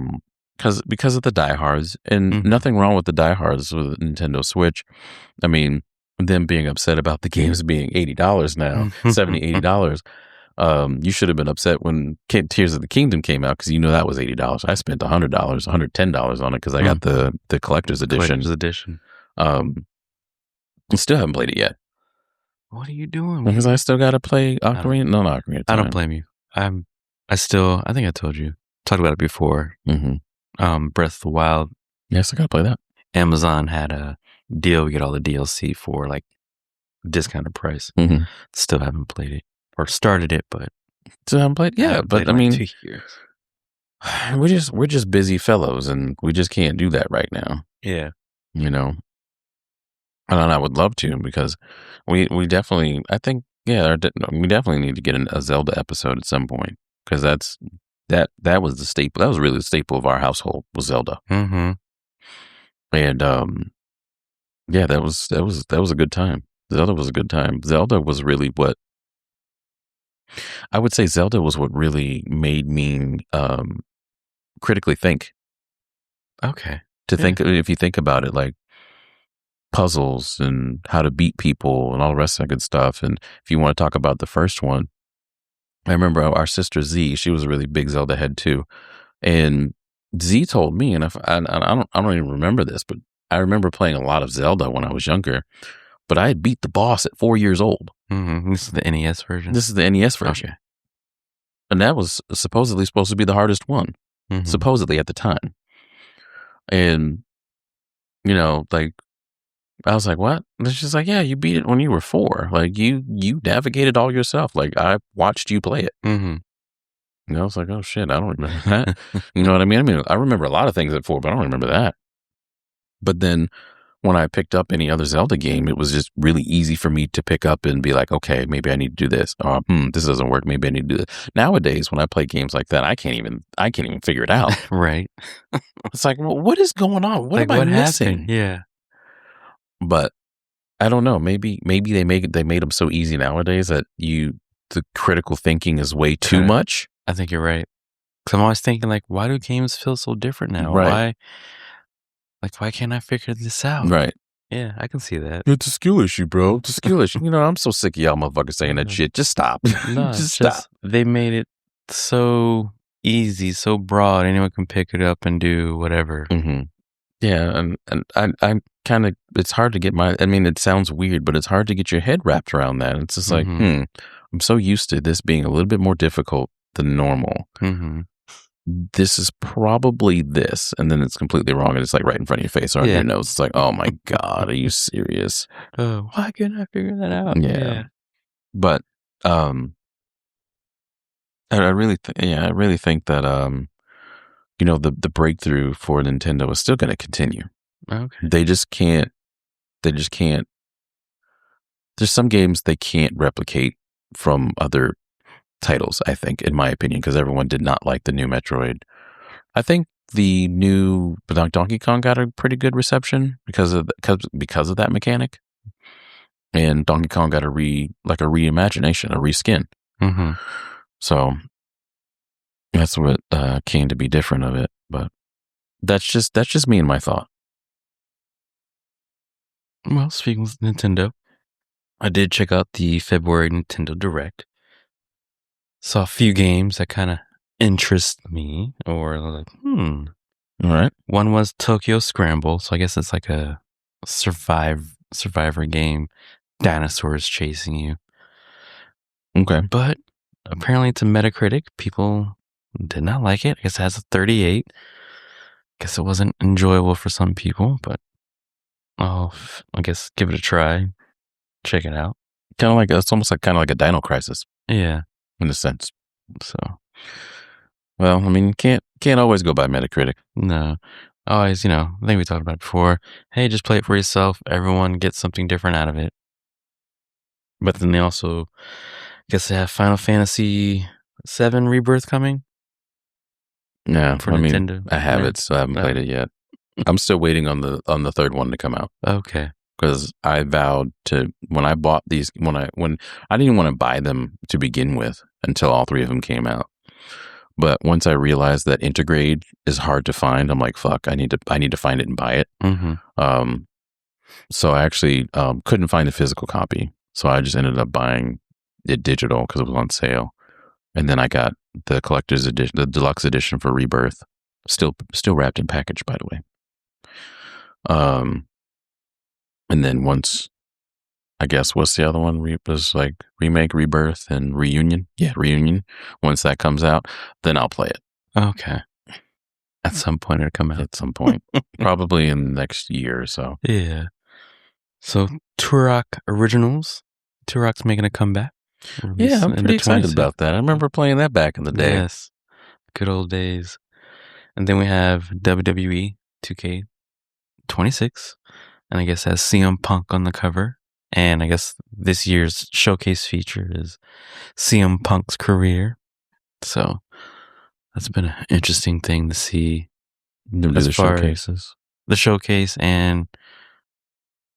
[SPEAKER 2] the diehards, and nothing wrong with the diehards with Nintendo Switch. I mean, them being upset about the games being $80 now, $70, $80. You should have been upset when Tears of the Kingdom came out, because you know that was $80. I spent $100, $110 on it because I got the collector's edition. I still haven't played it yet.
[SPEAKER 1] What are you doing?
[SPEAKER 2] Because I still got to play Ocarina. No, not Ocarina.
[SPEAKER 1] I don't blame you. I think I told you. Talked about it before.
[SPEAKER 2] Mm-hmm.
[SPEAKER 1] Breath of the Wild.
[SPEAKER 2] Yes, I got to play that.
[SPEAKER 1] Amazon had a deal. You get all the DLC for like discounted price.
[SPEAKER 2] Mm-hmm.
[SPEAKER 1] Still haven't played it or started it, but
[SPEAKER 2] still haven't played. Yeah, but I mean,
[SPEAKER 1] 2 years.
[SPEAKER 2] We're just busy fellows, and we just can't do that right now.
[SPEAKER 1] Yeah,
[SPEAKER 2] you know. And I would love to, because we definitely, I think, yeah, we definitely need to get a Zelda episode at some point, because that was the staple. That was really the staple of our household, was Zelda.
[SPEAKER 1] Mm-hmm.
[SPEAKER 2] And yeah, that was a good time. Zelda was a good time. Zelda was really what I would say. Zelda was what really made me critically think.
[SPEAKER 1] Okay,
[SPEAKER 2] think, if you think about it, like puzzles and how to beat people and all the rest of that good stuff. And if you want to talk about the first one, I remember our sister Z, she was a really big Zelda head too. And Z told me, and I don't even remember this, but I remember playing a lot of Zelda when I was younger, but I had beat the boss at 4 years old.
[SPEAKER 1] Mm-hmm. This is the NES version?
[SPEAKER 2] This is the NES version. Okay. And that was supposedly supposed to be the hardest one, supposedly at the time. And, you know, like, I was like, what? And she's like, yeah, you beat it when you were 4. Like, you navigated all yourself. Like, I watched you play it.
[SPEAKER 1] Mm-hmm.
[SPEAKER 2] And I was like, oh, shit, I don't remember that. You know what I mean? I mean, I remember a lot of things at 4, but I don't remember that. But then when I picked up any other Zelda game, it was just really easy for me to pick up and be like, okay, maybe I need to do this. Or, this doesn't work. Maybe I need to do this. Nowadays, when I play games like that, I can't even figure it out.
[SPEAKER 1] Right.
[SPEAKER 2] It's like, well, what is going on? What am I missing?
[SPEAKER 1] Happened? Yeah.
[SPEAKER 2] But I don't know. Maybe they made them so easy nowadays that the critical thinking is way too much.
[SPEAKER 1] I think you're right. Because I'm always thinking, like, why do games feel so different now?
[SPEAKER 2] Right.
[SPEAKER 1] Why can't I figure this out?
[SPEAKER 2] Right.
[SPEAKER 1] Yeah, I can see that.
[SPEAKER 2] It's a skill issue, bro. It's a skill issue. I'm so sick of y'all motherfuckers saying that shit. Just stop.
[SPEAKER 1] No,
[SPEAKER 2] just stop.
[SPEAKER 1] They made it so easy, so broad. Anyone can pick it up and do whatever.
[SPEAKER 2] Mm-hmm. Yeah, and I'm kind of, it's hard to get it sounds weird, but it's hard to get your head wrapped around that. It's just like, I'm so used to this being a little bit more difficult than normal. This is probably this, and then it's completely wrong, and it's like right in front of your face or on your nose. It's like, oh my God, are you serious?
[SPEAKER 1] Why can't I figure that out?
[SPEAKER 2] Yeah. But I really think that the breakthrough for Nintendo is still going to continue.
[SPEAKER 1] Okay.
[SPEAKER 2] They just can't. There's some games they can't replicate from other titles, I think, in my opinion, because everyone did not like the new Metroid. I think the new Donkey Kong got a pretty good reception because of that mechanic, and Donkey Kong got a reimagination, a reskin. So that's what came to be different of it, but that's just me and my thought.
[SPEAKER 1] Well, speaking of Nintendo, I did check out the February Nintendo Direct. Saw a few games that kind of interest me, or like,
[SPEAKER 2] All right.
[SPEAKER 1] One was Tokyo Scramble, so I guess it's like a survivor game. Dinosaurs chasing you.
[SPEAKER 2] Okay.
[SPEAKER 1] But apparently to Metacritic, people did not like it. I guess it has a 38. Guess it wasn't enjoyable for some people, but I guess give it a try. Check it out.
[SPEAKER 2] It's almost like a Dino Crisis.
[SPEAKER 1] Yeah.
[SPEAKER 2] In a sense.
[SPEAKER 1] So,
[SPEAKER 2] well, can't always go by Metacritic.
[SPEAKER 1] No. Always, I think we talked about it before. Hey, just play it for yourself. Everyone gets something different out of it. But then they also, guess they have Final Fantasy VII Rebirth coming.
[SPEAKER 2] Yeah,
[SPEAKER 1] for Nintendo.
[SPEAKER 2] I have it, so I haven't played it yet. I'm still waiting on the third one to come out.
[SPEAKER 1] Okay.
[SPEAKER 2] Because I vowed to, when I bought these, when I didn't even want to buy them to begin with until all three of them came out. But once I realized that Intergrade is hard to find, I'm like, fuck, I need to find it and buy it. So I actually couldn't find a physical copy. So I just ended up buying it digital because it was on sale. And then I got the collector's edition, the deluxe edition for Rebirth, still wrapped in package, by the way. And then once, I guess, what's the other one? Was like Remake, Rebirth, and Reunion. Yeah, Reunion. Once that comes out, then I'll play it.
[SPEAKER 1] Okay. At some point it'll come out.
[SPEAKER 2] At some point. Probably in the next year or so.
[SPEAKER 1] Yeah. So Turok Originals. Turok's making a comeback.
[SPEAKER 2] Yeah, I'm pretty excited about that. I remember playing that back in the day.
[SPEAKER 1] Yes. Good old days. And then we have WWE 2K26. And I guess has CM Punk on the cover. And I guess this year's showcase feature is CM Punk's career. So that's been an interesting thing to see.
[SPEAKER 2] The showcases.
[SPEAKER 1] The showcase and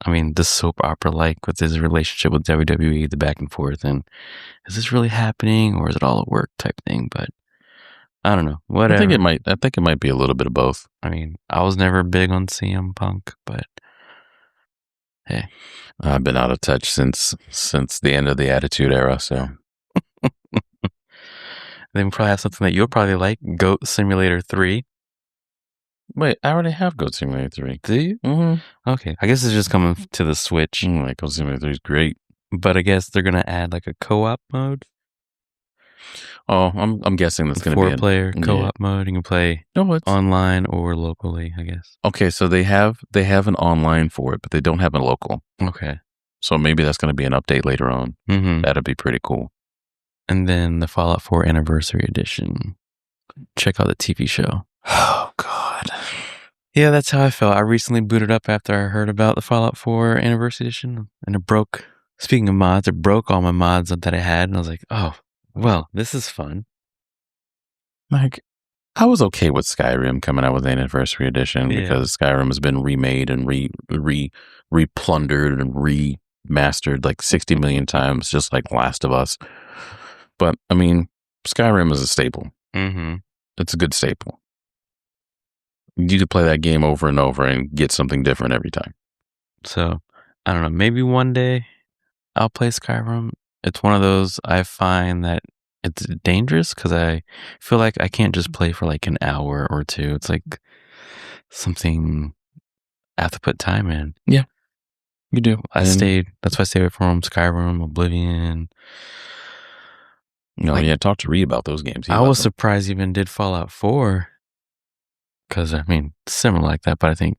[SPEAKER 1] the soap opera like with his relationship with WWE, the back and forth, and is this really happening or is it all a work type thing? But I don't know. Whatever.
[SPEAKER 2] I think it might be a little bit of both.
[SPEAKER 1] I was never big on CM Punk, but hey.
[SPEAKER 2] I've been out of touch since the end of the Attitude Era, so
[SPEAKER 1] Then we probably have something that you'll probably like, Goat Simulator 3.
[SPEAKER 2] Wait, I already have Goat Simulator 3.
[SPEAKER 1] Do you?
[SPEAKER 2] Mm-hmm.
[SPEAKER 1] Okay. I guess it's just coming to the Switch.
[SPEAKER 2] Goat Simulator 3 is great.
[SPEAKER 1] But I guess they're going to add like a co-op mode.
[SPEAKER 2] Oh, I'm guessing that's going to be a
[SPEAKER 1] 4-player co-op mode. You can play online or locally, I guess.
[SPEAKER 2] Okay, so they have an online for it, but they don't have a local.
[SPEAKER 1] Okay.
[SPEAKER 2] So maybe that's going to be an update later on.
[SPEAKER 1] Mm-hmm.
[SPEAKER 2] That'd be pretty cool.
[SPEAKER 1] And then the Fallout 4 Anniversary Edition. Check out the TV show.
[SPEAKER 2] Oh, God.
[SPEAKER 1] Yeah, that's how I felt. I recently booted up after I heard about the Fallout 4 Anniversary Edition, and it broke. Speaking of mods, it broke all my mods that I had, and I was like, oh, well, this is fun.
[SPEAKER 2] Like, I was okay with Skyrim coming out with the Anniversary Edition because Skyrim has been remade and replundered and remastered like 60 million times, just like Last of Us. But I mean, Skyrim is a staple.
[SPEAKER 1] Mm-hmm.
[SPEAKER 2] It's a good staple. You could play that game over and over and get something different every time.
[SPEAKER 1] So, I don't know. Maybe one day I'll play Skyrim. It's one of those I find that it's dangerous because I feel like I can't just play for like an hour or two. It's like something I have to put time in.
[SPEAKER 2] Yeah, you do.
[SPEAKER 1] That's why I stay away from Skyrim, Oblivion.
[SPEAKER 2] No, yeah, talk to Ree about those games.
[SPEAKER 1] I was surprised even did Fallout 4. Because, I mean, similar like that, but I think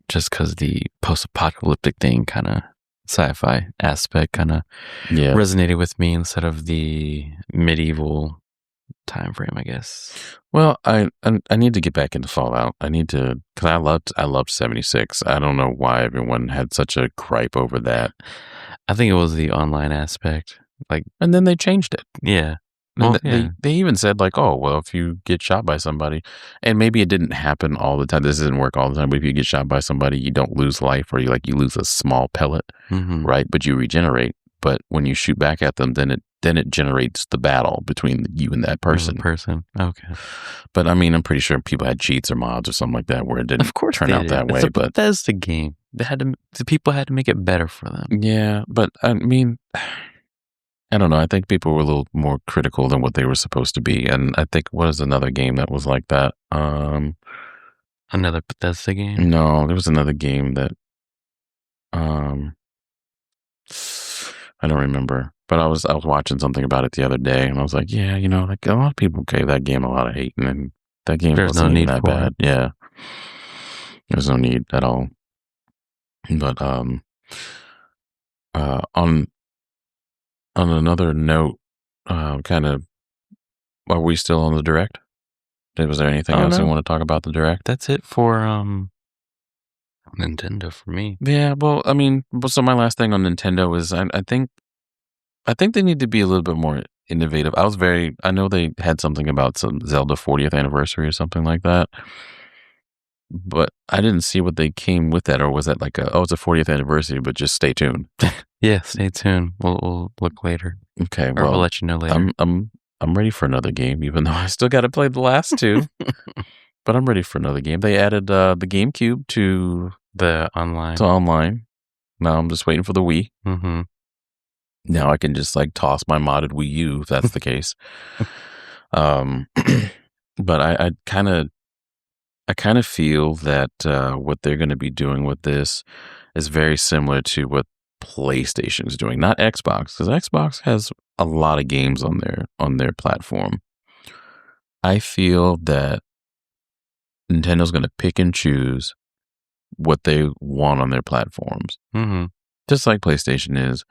[SPEAKER 1] just because the post-apocalyptic thing kind of sci-fi aspect kind of resonated with me instead of the medieval time frame, I guess.
[SPEAKER 2] Well, I need to get back into Fallout. I need to, because I loved 76. I don't know why everyone had such a gripe over that.
[SPEAKER 1] I think it was the online aspect.
[SPEAKER 2] And then they changed it.
[SPEAKER 1] Yeah.
[SPEAKER 2] Well, they even said like, oh, well, if you get shot by somebody, and maybe it didn't happen all the time. This doesn't work all the time. But if you get shot by somebody, you don't lose life, or you lose a small pellet, right? But you regenerate. But when you shoot back at them, then it generates the battle between you and that person.
[SPEAKER 1] Okay.
[SPEAKER 2] But I mean, I'm pretty sure people had cheats or mods or something like that where it didn't turn out that way. But
[SPEAKER 1] that's the game. The people had to make it better for them.
[SPEAKER 2] Yeah, but I mean, I don't know. I think people were a little more critical than what they were supposed to be. And I think, what is another game that was like that?
[SPEAKER 1] Another Bethesda game?
[SPEAKER 2] No, there was another game that, I don't remember. But I was watching something about it the other day, and I was like, yeah, like a lot of people gave that game a lot of hate, and that game wasn't even that bad. Yeah. There's no need at all. But on another note, kind of, are we still on the Direct? Was there anything else you want to talk about the Direct?
[SPEAKER 1] That's it for Nintendo for me.
[SPEAKER 2] Yeah, well, I mean, so my last thing on Nintendo is I think they need to be a little bit more innovative. I know they had something about some Zelda 40th anniversary or something like that, but I didn't see what they came with that, or was that like it's a 40th anniversary, but just stay tuned.
[SPEAKER 1] Yeah, stay tuned. We'll look later.
[SPEAKER 2] Okay,
[SPEAKER 1] well, we'll let you know later.
[SPEAKER 2] I'm ready for another game, even though I still got to play the last two. But I'm ready for another game. They added the GameCube to
[SPEAKER 1] the online.
[SPEAKER 2] Now I'm just waiting for the Wii.
[SPEAKER 1] Mm-hmm.
[SPEAKER 2] Now I can just like toss my modded Wii U if that's the case. But I kind of feel that what they're going to be doing with this is very similar to what PlayStation's doing, not Xbox, because Xbox has a lot of games on their platform. I feel that Nintendo's going to pick and choose what they want on their platforms, just like PlayStation is.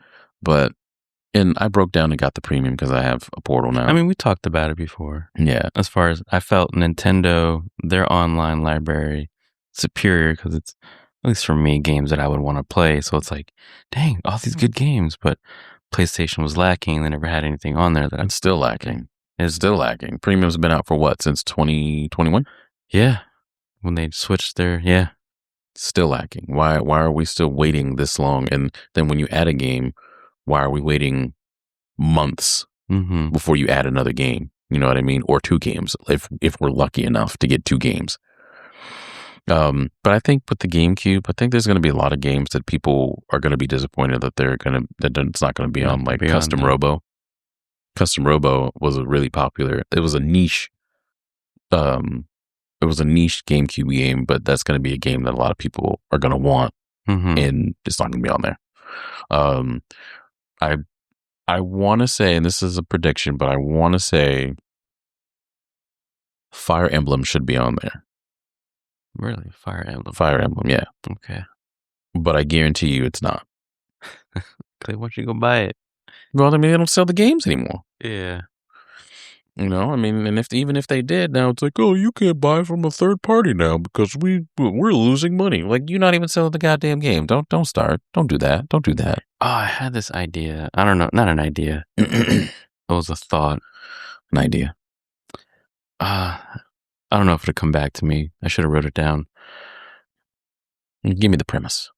[SPEAKER 2] And I broke down and got the premium because I have a Portal now.
[SPEAKER 1] I mean, we talked about it before.
[SPEAKER 2] Yeah.
[SPEAKER 1] As far as I felt Nintendo, their online library superior because it's, at least for me, games that I would want to play. So it's like, dang, all these good games. But PlayStation was lacking. They never had anything on there that
[SPEAKER 2] it's still lacking. It's still lacking. Premium's been out for what, since 2021?
[SPEAKER 1] Yeah. When they switched their,
[SPEAKER 2] Still lacking. Why are we still waiting this long? And then when you add a game, why are we waiting months before you add another game? You know what I mean? Or two games, if we're lucky enough to get two games. But I think with the GameCube, I think there's going to be a lot of games that people are going to be disappointed that it's not going to be on, like Custom Robo. Custom Robo was a really popular. It was a niche. It was a niche GameCube game, but that's going to be a game that a lot of people are going to want, and it's not going to be on there. I want to say, and this is a prediction, but I want to say Fire Emblem should be on there.
[SPEAKER 1] Really? Fire Emblem?
[SPEAKER 2] Fire Emblem, yeah.
[SPEAKER 1] Okay.
[SPEAKER 2] But I guarantee you it's not.
[SPEAKER 1] Why don't you go buy it?
[SPEAKER 2] Well, I mean, they don't sell the games anymore.
[SPEAKER 1] Yeah.
[SPEAKER 2] I mean, and even if they did, now it's like, oh, you can't buy from a third party now because we're losing money. Like, you're not even selling the goddamn game. Don't start. Don't do that. Don't do that.
[SPEAKER 1] Oh, I had this idea. I don't know. Not an idea. It was a thought.
[SPEAKER 2] An idea.
[SPEAKER 1] I don't know if it'll come back to me. I should have wrote it down.
[SPEAKER 2] Give me the premise.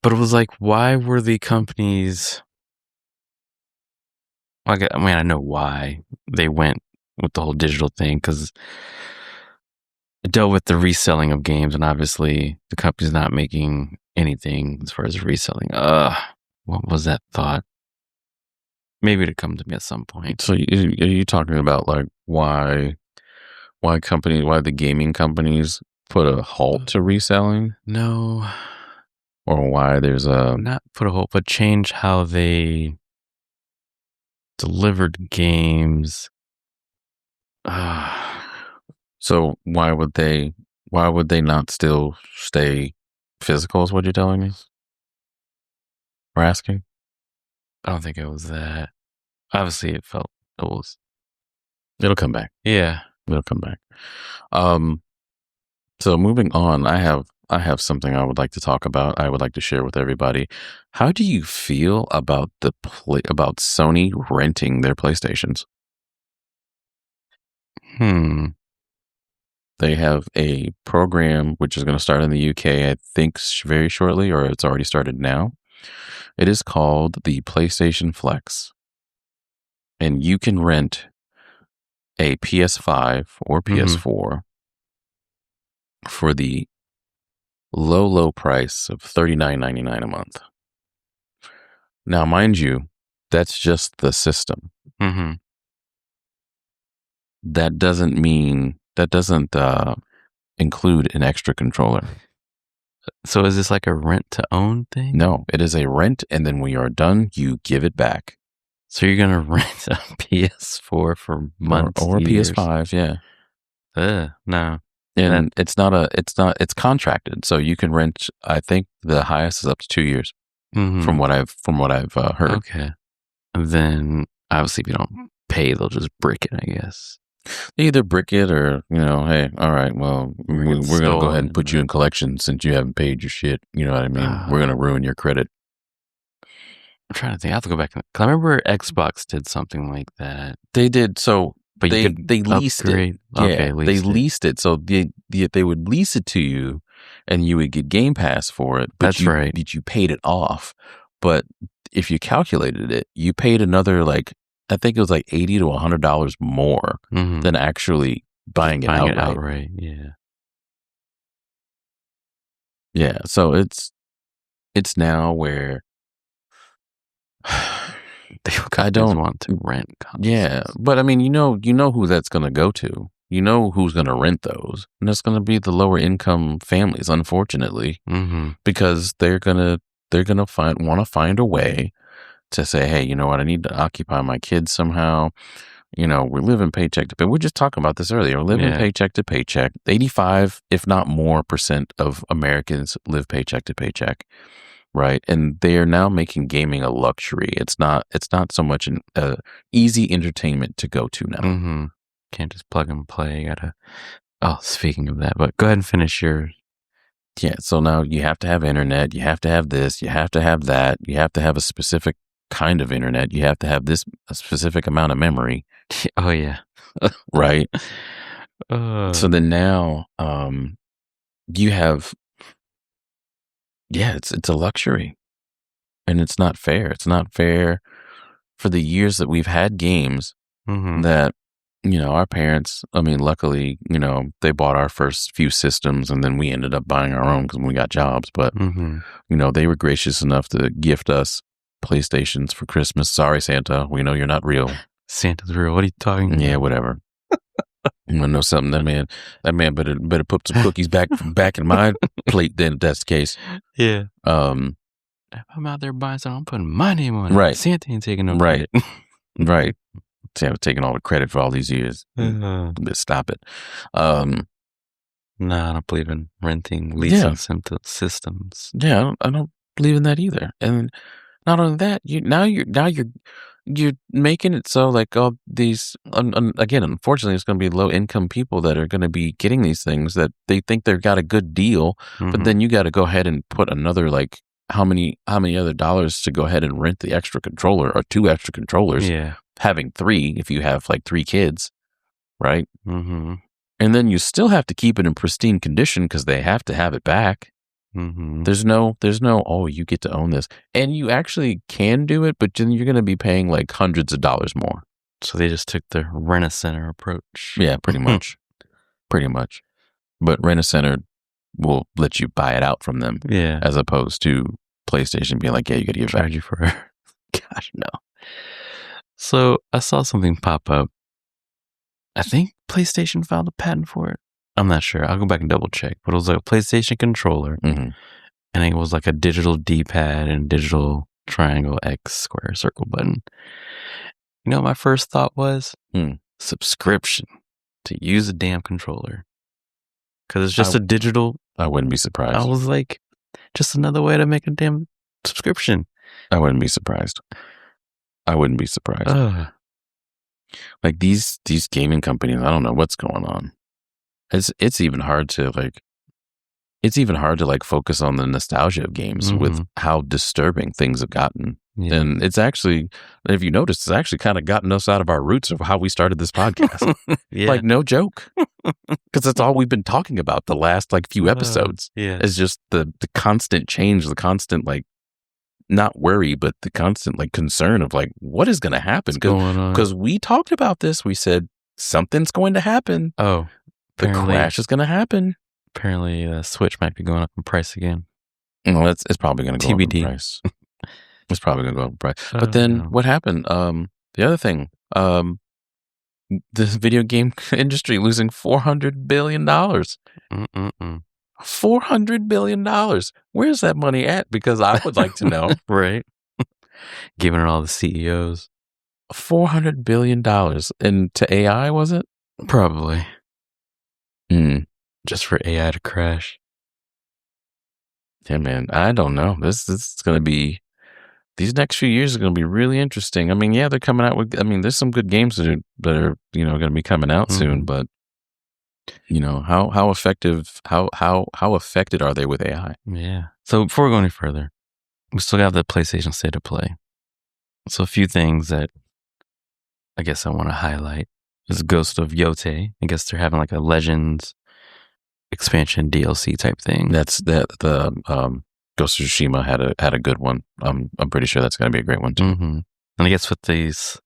[SPEAKER 1] But it was like, why were the companies... I mean, I know why they went with the whole digital thing, because it dealt with the reselling of games, and obviously the company's not making anything as far as reselling. What was that thought? Maybe it'll come to me at some point.
[SPEAKER 2] So are you talking about like why the gaming companies put a halt to reselling?
[SPEAKER 1] No.
[SPEAKER 2] Or why there's a...
[SPEAKER 1] Not put a halt, but change how they delivered games.
[SPEAKER 2] So why would they not still stay physical is what you're telling me? Or asking?
[SPEAKER 1] I don't think it was that. Obviously it was.
[SPEAKER 2] It'll come back.
[SPEAKER 1] Yeah.
[SPEAKER 2] It'll come back. So moving on, I have something I would like to talk about. I would like to share with everybody. How do you feel about about Sony renting their PlayStations? They have a program which is going to start in the UK, I think, very shortly, or it's already started now. It is called the PlayStation Flex. And you can rent a PS5 or PS4 for the low price of $39.99 a month. Now, mind you, that's just the system. That doesn't include an extra controller.
[SPEAKER 1] So is this like a rent to own thing?
[SPEAKER 2] No, it is a rent, and then when you are done, you give it back.
[SPEAKER 1] So you're gonna rent a PS4 for months
[SPEAKER 2] or a PS5, yeah.
[SPEAKER 1] No.
[SPEAKER 2] And it's contracted, so you can rent. I think the highest is up to 2 years, from what I've heard.
[SPEAKER 1] Okay, and then obviously if you don't pay, they'll just brick it, I guess.
[SPEAKER 2] They either brick it or, hey, all right, well, we're going to go ahead and put you in collection since you haven't paid your shit. You know what I mean? We're going to ruin your credit.
[SPEAKER 1] I'm trying to think. I have to go back. Because I remember Xbox did something like that.
[SPEAKER 2] They did. So
[SPEAKER 1] but
[SPEAKER 2] they leased it.
[SPEAKER 1] Okay,
[SPEAKER 2] they leased it. So they would lease it to you and you would get Game Pass for it.
[SPEAKER 1] That's right.
[SPEAKER 2] But you paid it off. But if you calculated it, you paid another I think it was like $80 to $100 more than actually buying it outright.
[SPEAKER 1] Yeah.
[SPEAKER 2] Yeah. So it's now where
[SPEAKER 1] I don't want to rent consoles.
[SPEAKER 2] Yeah, but I mean, you know who that's going to go to. You know who's going to rent those, and that's going to be the lower income families, unfortunately, because they're gonna want to find a way to say, hey, you know what, I need to occupy my kids somehow. We're living paycheck to pay. We were just talking about this earlier. We're living paycheck to paycheck. 85, if not more, % of Americans live paycheck to paycheck, right? And they are now making gaming a luxury. It's not so much an easy entertainment to go to now.
[SPEAKER 1] Can't just plug and play. You gotta. Oh, speaking of that, but go ahead and finish your.
[SPEAKER 2] Yeah. So now you have to have internet. You have to have this. You have to have that. You have to have a specific kind of internet. You have to have a specific amount of memory.
[SPEAKER 1] Oh yeah.
[SPEAKER 2] Right. So then now, you have. Yeah, it's a luxury, and it's not fair. It's not fair for the years that we've had games that, our parents, I mean, luckily, they bought our first few systems and then we ended up buying our own because we got jobs. But, they were gracious enough to gift us PlayStations for Christmas. Sorry, Santa. We know you're not real.
[SPEAKER 1] Santa's real. What are you talking about?
[SPEAKER 2] Yeah, whatever. I know something. That man better put some cookies back in my plate. Then if that's the case.
[SPEAKER 1] Yeah. If I'm out there buying something, I'm putting my name on it.
[SPEAKER 2] Right.
[SPEAKER 1] Santa ain't taking no credit.
[SPEAKER 2] Right. Santa's taking all the credit for all these years. Stop it.
[SPEAKER 1] No, I don't believe in renting, leasing systems.
[SPEAKER 2] Yeah, I don't believe in that either. And not only that, you're making it so like all these, again, unfortunately, it's going to be low income people that are going to be getting these things that they think they've got a good deal, but then you got to go ahead and put another how many other dollars to go ahead and rent the extra controller or 2 extra controllers.
[SPEAKER 1] Yeah,
[SPEAKER 2] having 3 if you have 3 kids, right? And then you still have to keep it in pristine condition because they have to have it back.
[SPEAKER 1] Mm-hmm.
[SPEAKER 2] There's no, oh, you get to own this. And you actually can do it, but then you're going to be paying like hundreds of dollars more.
[SPEAKER 1] So they just took the Rent-A-Center approach.
[SPEAKER 2] Yeah, pretty much. Pretty much. But Rent-A-Center will let you buy it out from them.
[SPEAKER 1] Yeah.
[SPEAKER 2] As opposed to PlayStation being like, yeah, you got to give it back.
[SPEAKER 1] Charge you for it. Gosh, no. So I saw something pop up. I think PlayStation filed a patent for it. I'm not sure. I'll go back and double check. But it was like a PlayStation controller.
[SPEAKER 2] Mm-hmm.
[SPEAKER 1] And it was like a digital D-pad and digital triangle, X, square, circle button. You know what my first thought was? Subscription to use a damn controller. Because it's just a digital.
[SPEAKER 2] I wouldn't be surprised.
[SPEAKER 1] I was like, just another way to make a damn subscription.
[SPEAKER 2] I wouldn't be surprised. Like these gaming companies, I don't know what's going on. It's even hard to focus on the nostalgia of games with how disturbing things have gotten. Yeah. And it's actually, if you notice, it's actually kind of gotten us out of our roots of how we started this podcast. Yeah. Like, no joke. Because that's all we've been talking about the last like few episodes.
[SPEAKER 1] Yeah.
[SPEAKER 2] Is just the constant change, the constant like, not worry, but the constant like concern of like, what is going to happen? Because we talked about this. We said, something's going to happen.
[SPEAKER 1] Oh.
[SPEAKER 2] The crash is going to happen.
[SPEAKER 1] Apparently, the Switch might be going up in price again.
[SPEAKER 2] Well, it's probably going to go
[SPEAKER 1] TBD.
[SPEAKER 2] up in price. It's probably going to go up in price. But then what happened? The other thing, the video game industry losing $400 billion. $400 billion. Where's that money at? Because I would like to know.
[SPEAKER 1] Right. Giving it all the CEOs.
[SPEAKER 2] $400 billion. And to AI, was it?
[SPEAKER 1] Probably. Just for AI to crash.
[SPEAKER 2] Yeah, man. I don't know. This is going to be, these next few years are going to be really interesting. I mean, yeah, they're coming out with, there's some good games that are going to be coming out soon, but how effective, how affected are they with AI?
[SPEAKER 1] Yeah. So before we go any further, we still have the PlayStation State of Play. So a few things that I guess I want to highlight is Ghost of Yote. I guess they're having like a Legends expansion DLC type thing.
[SPEAKER 2] That's the Ghost of Tsushima had a good one. I'm pretty sure that's going to be a great one too.
[SPEAKER 1] And I guess with these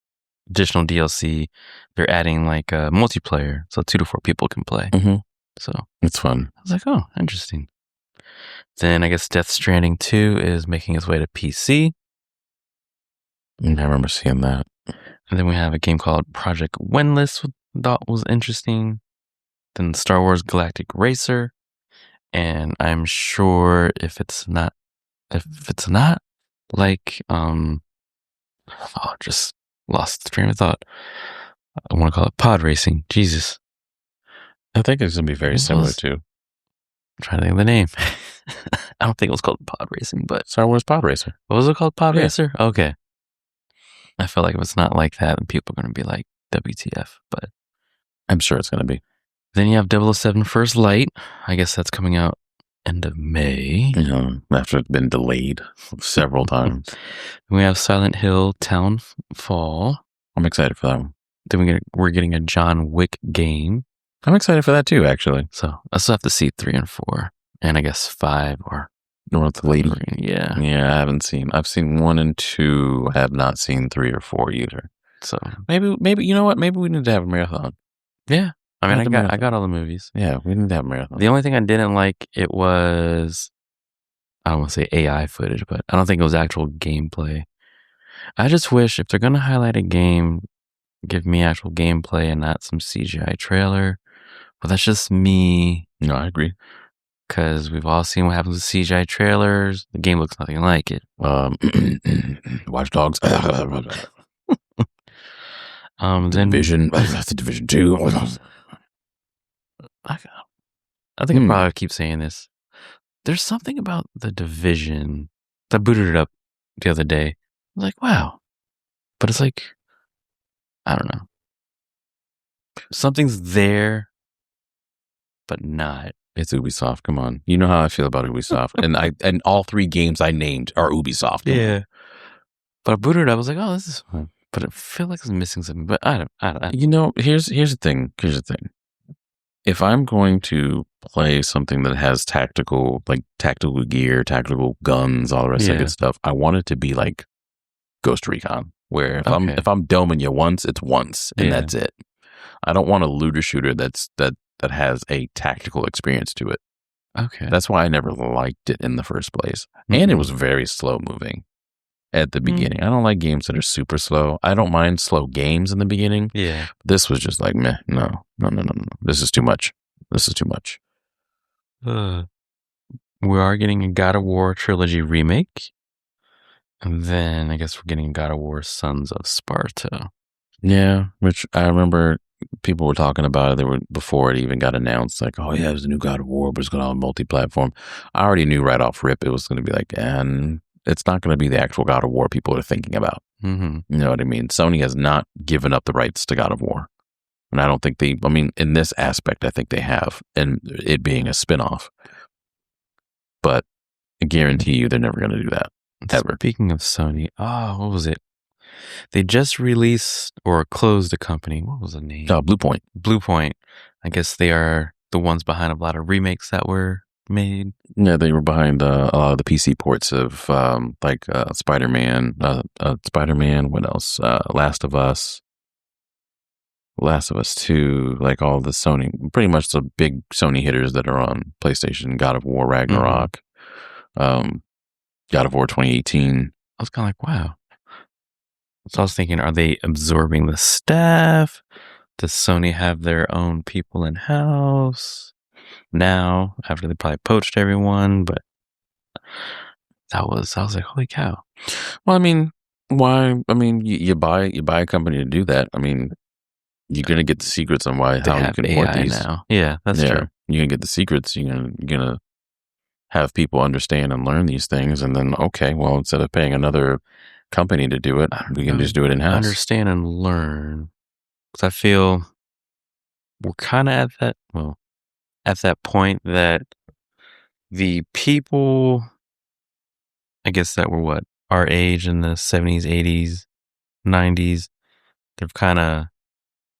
[SPEAKER 1] additional DLC, they're adding like a multiplayer, so 2 to 4 people can play. So
[SPEAKER 2] it's fun.
[SPEAKER 1] I was like, oh, interesting. Then I guess Death Stranding 2 is making its way to PC.
[SPEAKER 2] I remember seeing that.
[SPEAKER 1] And then we have a game called Project Windless, thought was interesting. Then Star Wars Galactic Racer. And I'm sure if it's not like, just lost the train of thought. I want to call it pod racing. Jesus.
[SPEAKER 2] I think it's going to be very similar to.
[SPEAKER 1] I'm trying to think of the name. I don't think it was called pod racing, but.
[SPEAKER 2] Star Wars Pod Racer.
[SPEAKER 1] What was it called? Pod Racer? Okay. I feel like if it's not like that, then people are going to be like, WTF, but.
[SPEAKER 2] I'm sure it's going to be.
[SPEAKER 1] Then you have 007 First Light. I guess that's coming out end of May.
[SPEAKER 2] After it's been delayed several times.
[SPEAKER 1] We have Silent Hill Townfall.
[SPEAKER 2] I'm excited for that one.
[SPEAKER 1] Then we're getting a John Wick game.
[SPEAKER 2] I'm excited for that too, actually.
[SPEAKER 1] So I still have to see 3 and 4. And I guess 5 or
[SPEAKER 2] North Lady.
[SPEAKER 1] Yeah.
[SPEAKER 2] Yeah, I haven't seen. I've seen 1 and 2. I have not seen 3 or 4 either.
[SPEAKER 1] So
[SPEAKER 2] maybe you know what? Maybe we need to have a marathon.
[SPEAKER 1] Yeah. I mean, I got all the movies.
[SPEAKER 2] Yeah, we need to have a marathon.
[SPEAKER 1] The only thing I didn't like, it was, I don't want to say AI footage, but I don't think it was actual gameplay. I just wish if they're going to highlight a game, give me actual gameplay and not some CGI trailer. But that's just me.
[SPEAKER 2] No, I agree.
[SPEAKER 1] Because we've all seen what happens with CGI trailers. The game looks nothing like it.
[SPEAKER 2] Watch Dogs.
[SPEAKER 1] Then
[SPEAKER 2] Division. The Division 2.
[SPEAKER 1] I think I probably keep saying this. There's something about the Division that booted it up the other day. I was like, wow. But it's like, I don't know. Something's there, but not.
[SPEAKER 2] It's Ubisoft. Come on. You know how I feel about Ubisoft. and all 3 games I named are Ubisoft.
[SPEAKER 1] Yeah. But I booted it up. I was like, oh, this is fun. But I feel like it's missing something. But I don't.
[SPEAKER 2] You know, here's the thing. if I'm going to play something that has tactical gear, tactical guns, all the rest of that good stuff, I want it to be like Ghost Recon, where if I'm doming you once, it's once and that's it. I don't want a looter shooter that has a tactical experience to it.
[SPEAKER 1] Okay.
[SPEAKER 2] That's why I never liked it in the first place. And it was very slow moving at the beginning. I don't like games that are super slow. I don't mind slow games in the beginning.
[SPEAKER 1] Yeah.
[SPEAKER 2] This was just like, meh, no. This is too much.
[SPEAKER 1] We are getting a God of War trilogy remake. And then I guess we're getting God of War Sons of Sparta.
[SPEAKER 2] Yeah, which I remember people were talking about it. They were before it even got announced, like, oh yeah, there's a new God of War, but it's going to be multi-platform. I already knew right off rip it was going to be like, and it's not going to be the actual God of War people are thinking about.
[SPEAKER 1] Mm-hmm.
[SPEAKER 2] You know what I mean? Sony has not given up the rights to God of War. And I don't think in this aspect, I think they have, and it being a spinoff. But I guarantee you they're never going to do that. Ever.
[SPEAKER 1] Speaking of Sony, what was it? They just released or closed a company. What was the name?
[SPEAKER 2] Bluepoint.
[SPEAKER 1] Bluepoint. I guess they are the ones behind a lot of remakes that were made.
[SPEAKER 2] Yeah, they were behind a lot of the PC ports of Spider-Man. What else? Last of Us 2, like all the Sony, pretty much the big Sony hitters that are on PlayStation. God of War Ragnarok, God of War 2018.
[SPEAKER 1] I was kind of like, wow. So I was thinking, are they absorbing the staff? Does Sony have their own people in-house now after they probably poached everyone? But I was like, holy cow.
[SPEAKER 2] Well, I mean, why? I mean, you buy a company to do that. I mean, you're gonna get the secrets on how you can port these
[SPEAKER 1] now. Yeah, that's true.
[SPEAKER 2] You're gonna get the secrets. You're gonna have people understand and learn these things, and then instead of paying another company to do it, we can just do it in-house.
[SPEAKER 1] Understand and learn, because I feel we're kind of at that point that the people, I guess, that were our age in the 70s, 80s, 90s, they're kind of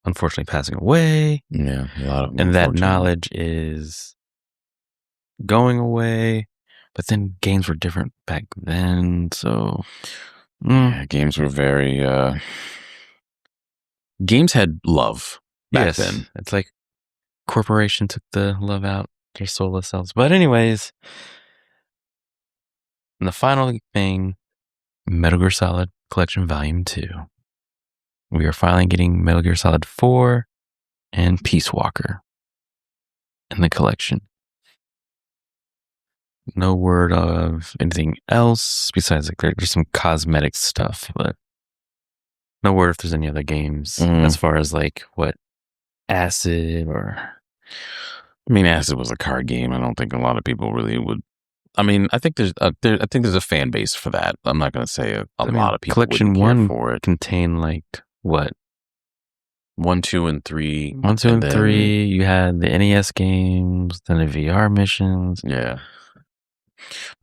[SPEAKER 1] unfortunately passing away.
[SPEAKER 2] Yeah, a lot of them,
[SPEAKER 1] and that knowledge is going away. But then games were different back then, so
[SPEAKER 2] yeah, games were very. Games had love back then.
[SPEAKER 1] It's like corporation took the love out their soulless selves. But anyways, and the final thing, Metal Gear Solid Collection Volume 2. We are finally getting Metal Gear Solid 4 and Peace Walker in the collection. No word of anything else besides there's some cosmetic stuff, but no word if there's any other games as far as Acid or.
[SPEAKER 2] I mean, Acid was a card game. I don't think a lot of people really would. I mean, I think there's a fan base for that. I'm not going to say a lot of people.
[SPEAKER 1] Collection 1 for it contained what?
[SPEAKER 2] 1, 2, and 3.
[SPEAKER 1] 1, 2, and 3. You had the NES games, then the VR missions.
[SPEAKER 2] Yeah.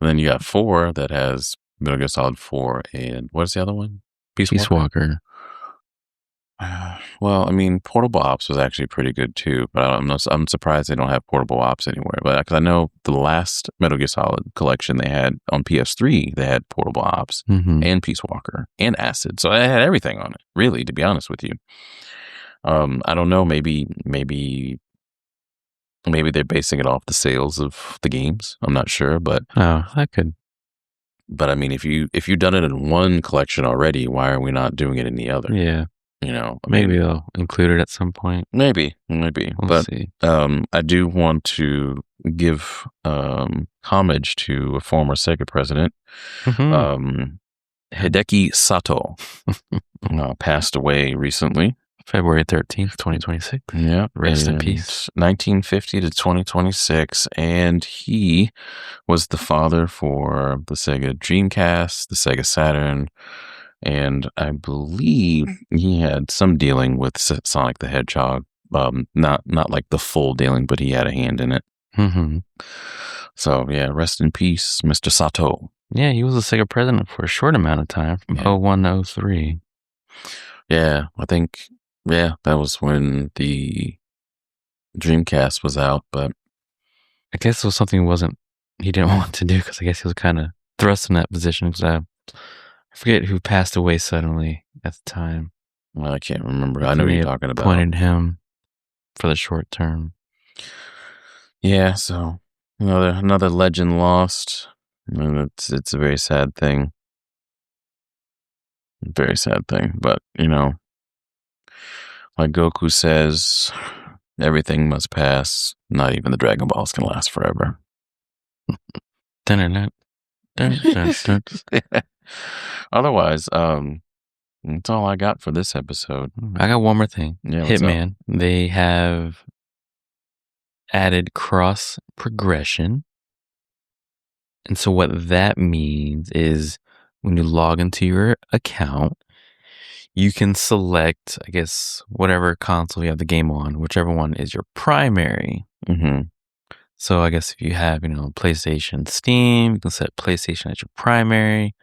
[SPEAKER 2] And then you got 4 that has Metal Gear Solid 4 and what's the other one?
[SPEAKER 1] Peace Walker.
[SPEAKER 2] Well, I mean, Portable Ops was actually pretty good too, but I'm surprised they don't have Portable Ops anywhere. But because I know the last Metal Gear Solid collection they had on PS3, they had Portable Ops and Peace Walker and Acid, so I had everything on it. Really, to be honest with you, I don't know. Maybe they're basing it off the sales of the games. I'm not sure, but
[SPEAKER 1] that could.
[SPEAKER 2] But I mean, if you've done it in one collection already, why are we not doing it in the other?
[SPEAKER 1] Yeah.
[SPEAKER 2] Maybe
[SPEAKER 1] they'll include it at some point.
[SPEAKER 2] Maybe.
[SPEAKER 1] We'll see.
[SPEAKER 2] I do want to give homage to a former Sega president, Hideki Sato, passed away recently.
[SPEAKER 1] February 13th, 2026.
[SPEAKER 2] Yeah.
[SPEAKER 1] Rest in peace.
[SPEAKER 2] 1950 to 2026. And he was the father for the Sega Dreamcast, the Sega Saturn, and I believe he had some dealing with Sonic the Hedgehog. Not like the full dealing, but he had a hand in it. So, yeah, rest in peace, Mr. Sato.
[SPEAKER 1] Yeah, he was a Sega president for a short amount of time, from 01 to 03.
[SPEAKER 2] Yeah, I think... Yeah, that was when the Dreamcast was out, but
[SPEAKER 1] I guess it was something he didn't want to do because I guess he was kind of thrust in that position. Because I forget who passed away suddenly at the time.
[SPEAKER 2] Well, I can't remember. I know what you're talking about.
[SPEAKER 1] Appointed him for the short term.
[SPEAKER 2] Yeah, so another legend lost. It's a very sad thing. Very sad thing. But, like Goku says, everything must pass. Not even the Dragon Balls can last forever.
[SPEAKER 1] Dun, dun, dun, dun.
[SPEAKER 2] Otherwise, that's all I got for this episode.
[SPEAKER 1] I got one more thing.
[SPEAKER 2] Yeah,
[SPEAKER 1] Hitman. They have added cross progression. And so what that means is when you log into your account, you can select, I guess, whatever console you have the game on, whichever one is your primary.
[SPEAKER 2] Mm-hmm.
[SPEAKER 1] So I guess if you have, PlayStation, Steam, you can set PlayStation as your primary.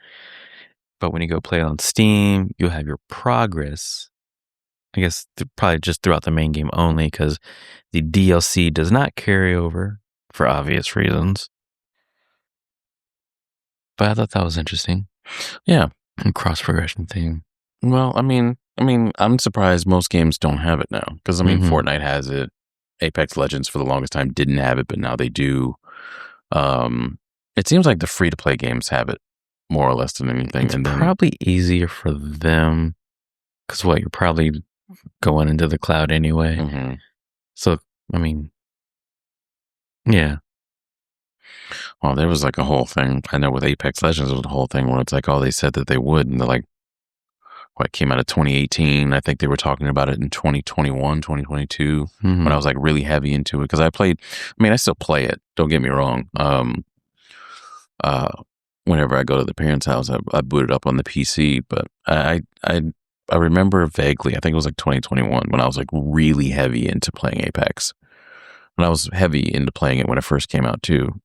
[SPEAKER 1] But when you go play on Steam, you'll have your progress. I guess probably just throughout the main game only because the DLC does not carry over for obvious reasons. But I thought that was interesting.
[SPEAKER 2] Yeah.
[SPEAKER 1] Cross progression thing.
[SPEAKER 2] Well, I mean, I'm surprised most games don't have it now because Fortnite has it. Apex Legends for the longest time didn't have it, but now they do. It seems like the free to play games have it more or less than anything.
[SPEAKER 1] It's probably easier for them because you're probably going into the cloud anyway.
[SPEAKER 2] Mm-hmm.
[SPEAKER 1] So, yeah.
[SPEAKER 2] Well, there was like a whole thing. I know with Apex Legends, there was a whole thing where it's like, they said that they would, and they're like, it came out of 2018. I think they were talking about it in 2021, 2022, when I was like really heavy into it. Because I still play it. Don't get me wrong. Whenever I go to the parents' house, I boot it up on the PC. But I remember vaguely, I think it was like 2021, when I was like really heavy into playing Apex. And I was heavy into playing it when it first came out too.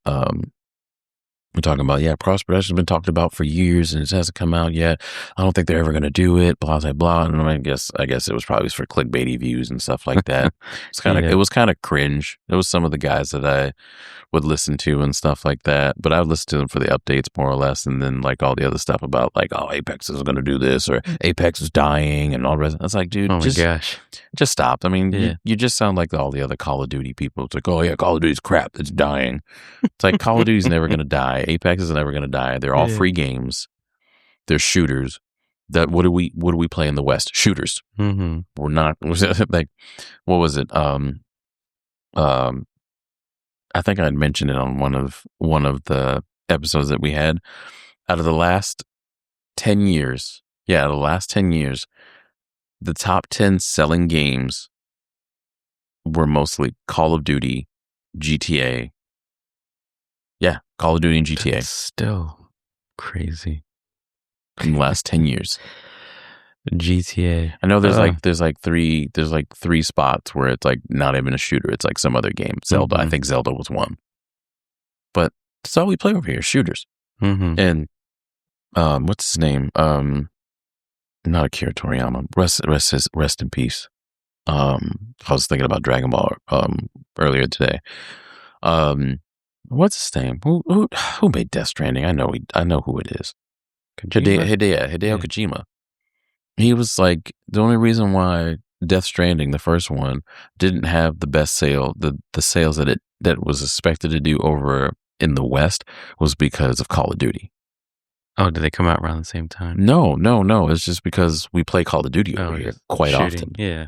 [SPEAKER 2] We're talking about, cross progression has been talked about for years and it hasn't come out yet. I don't think they're ever going to do it, blah, blah, blah. And I guess it was probably for clickbaity views and stuff like that. It was kind of cringe. It was some of the guys that I would listen to and stuff like that. But I would listen to them for the updates more or less. And then like all the other stuff about like, Apex is going to do this or Apex is dying and all the rest. It's like, dude, just stop. You just sound like all the other Call of Duty people. It's like, Call of Duty's crap. It's dying. It's like Call of Duty's never going to die. Apex is never going to die. They're all free games. They're shooters. What do we play in the West? Shooters.
[SPEAKER 1] Mm-hmm.
[SPEAKER 2] We're not like, what was it? I think I'd mentioned it on one of the episodes that we had. Out of the last 10 years, the top 10 selling games were mostly Call of Duty, GTA. Yeah, Call of Duty and GTA.
[SPEAKER 1] That's still crazy.
[SPEAKER 2] In the last 10 years.
[SPEAKER 1] GTA.
[SPEAKER 2] I know there's three spots where it's like not even a shooter. It's like some other game. Zelda. I think Zelda was one. But that's all we play over here, shooters.
[SPEAKER 1] Mm-hmm.
[SPEAKER 2] And what's his name? Not Akira Toriyama. Rest in peace. I was thinking about Dragon Ball earlier today. What's his name? Who made Death Stranding? I know who it is. Hideo Kojima. He was like, the only reason why Death Stranding, the first one, didn't have the best sale, the sales that was expected to do over in the West was because of Call of Duty.
[SPEAKER 1] Oh, did they come out around the same time?
[SPEAKER 2] No. It's just because we play Call of Duty over here quite often.
[SPEAKER 1] Yeah.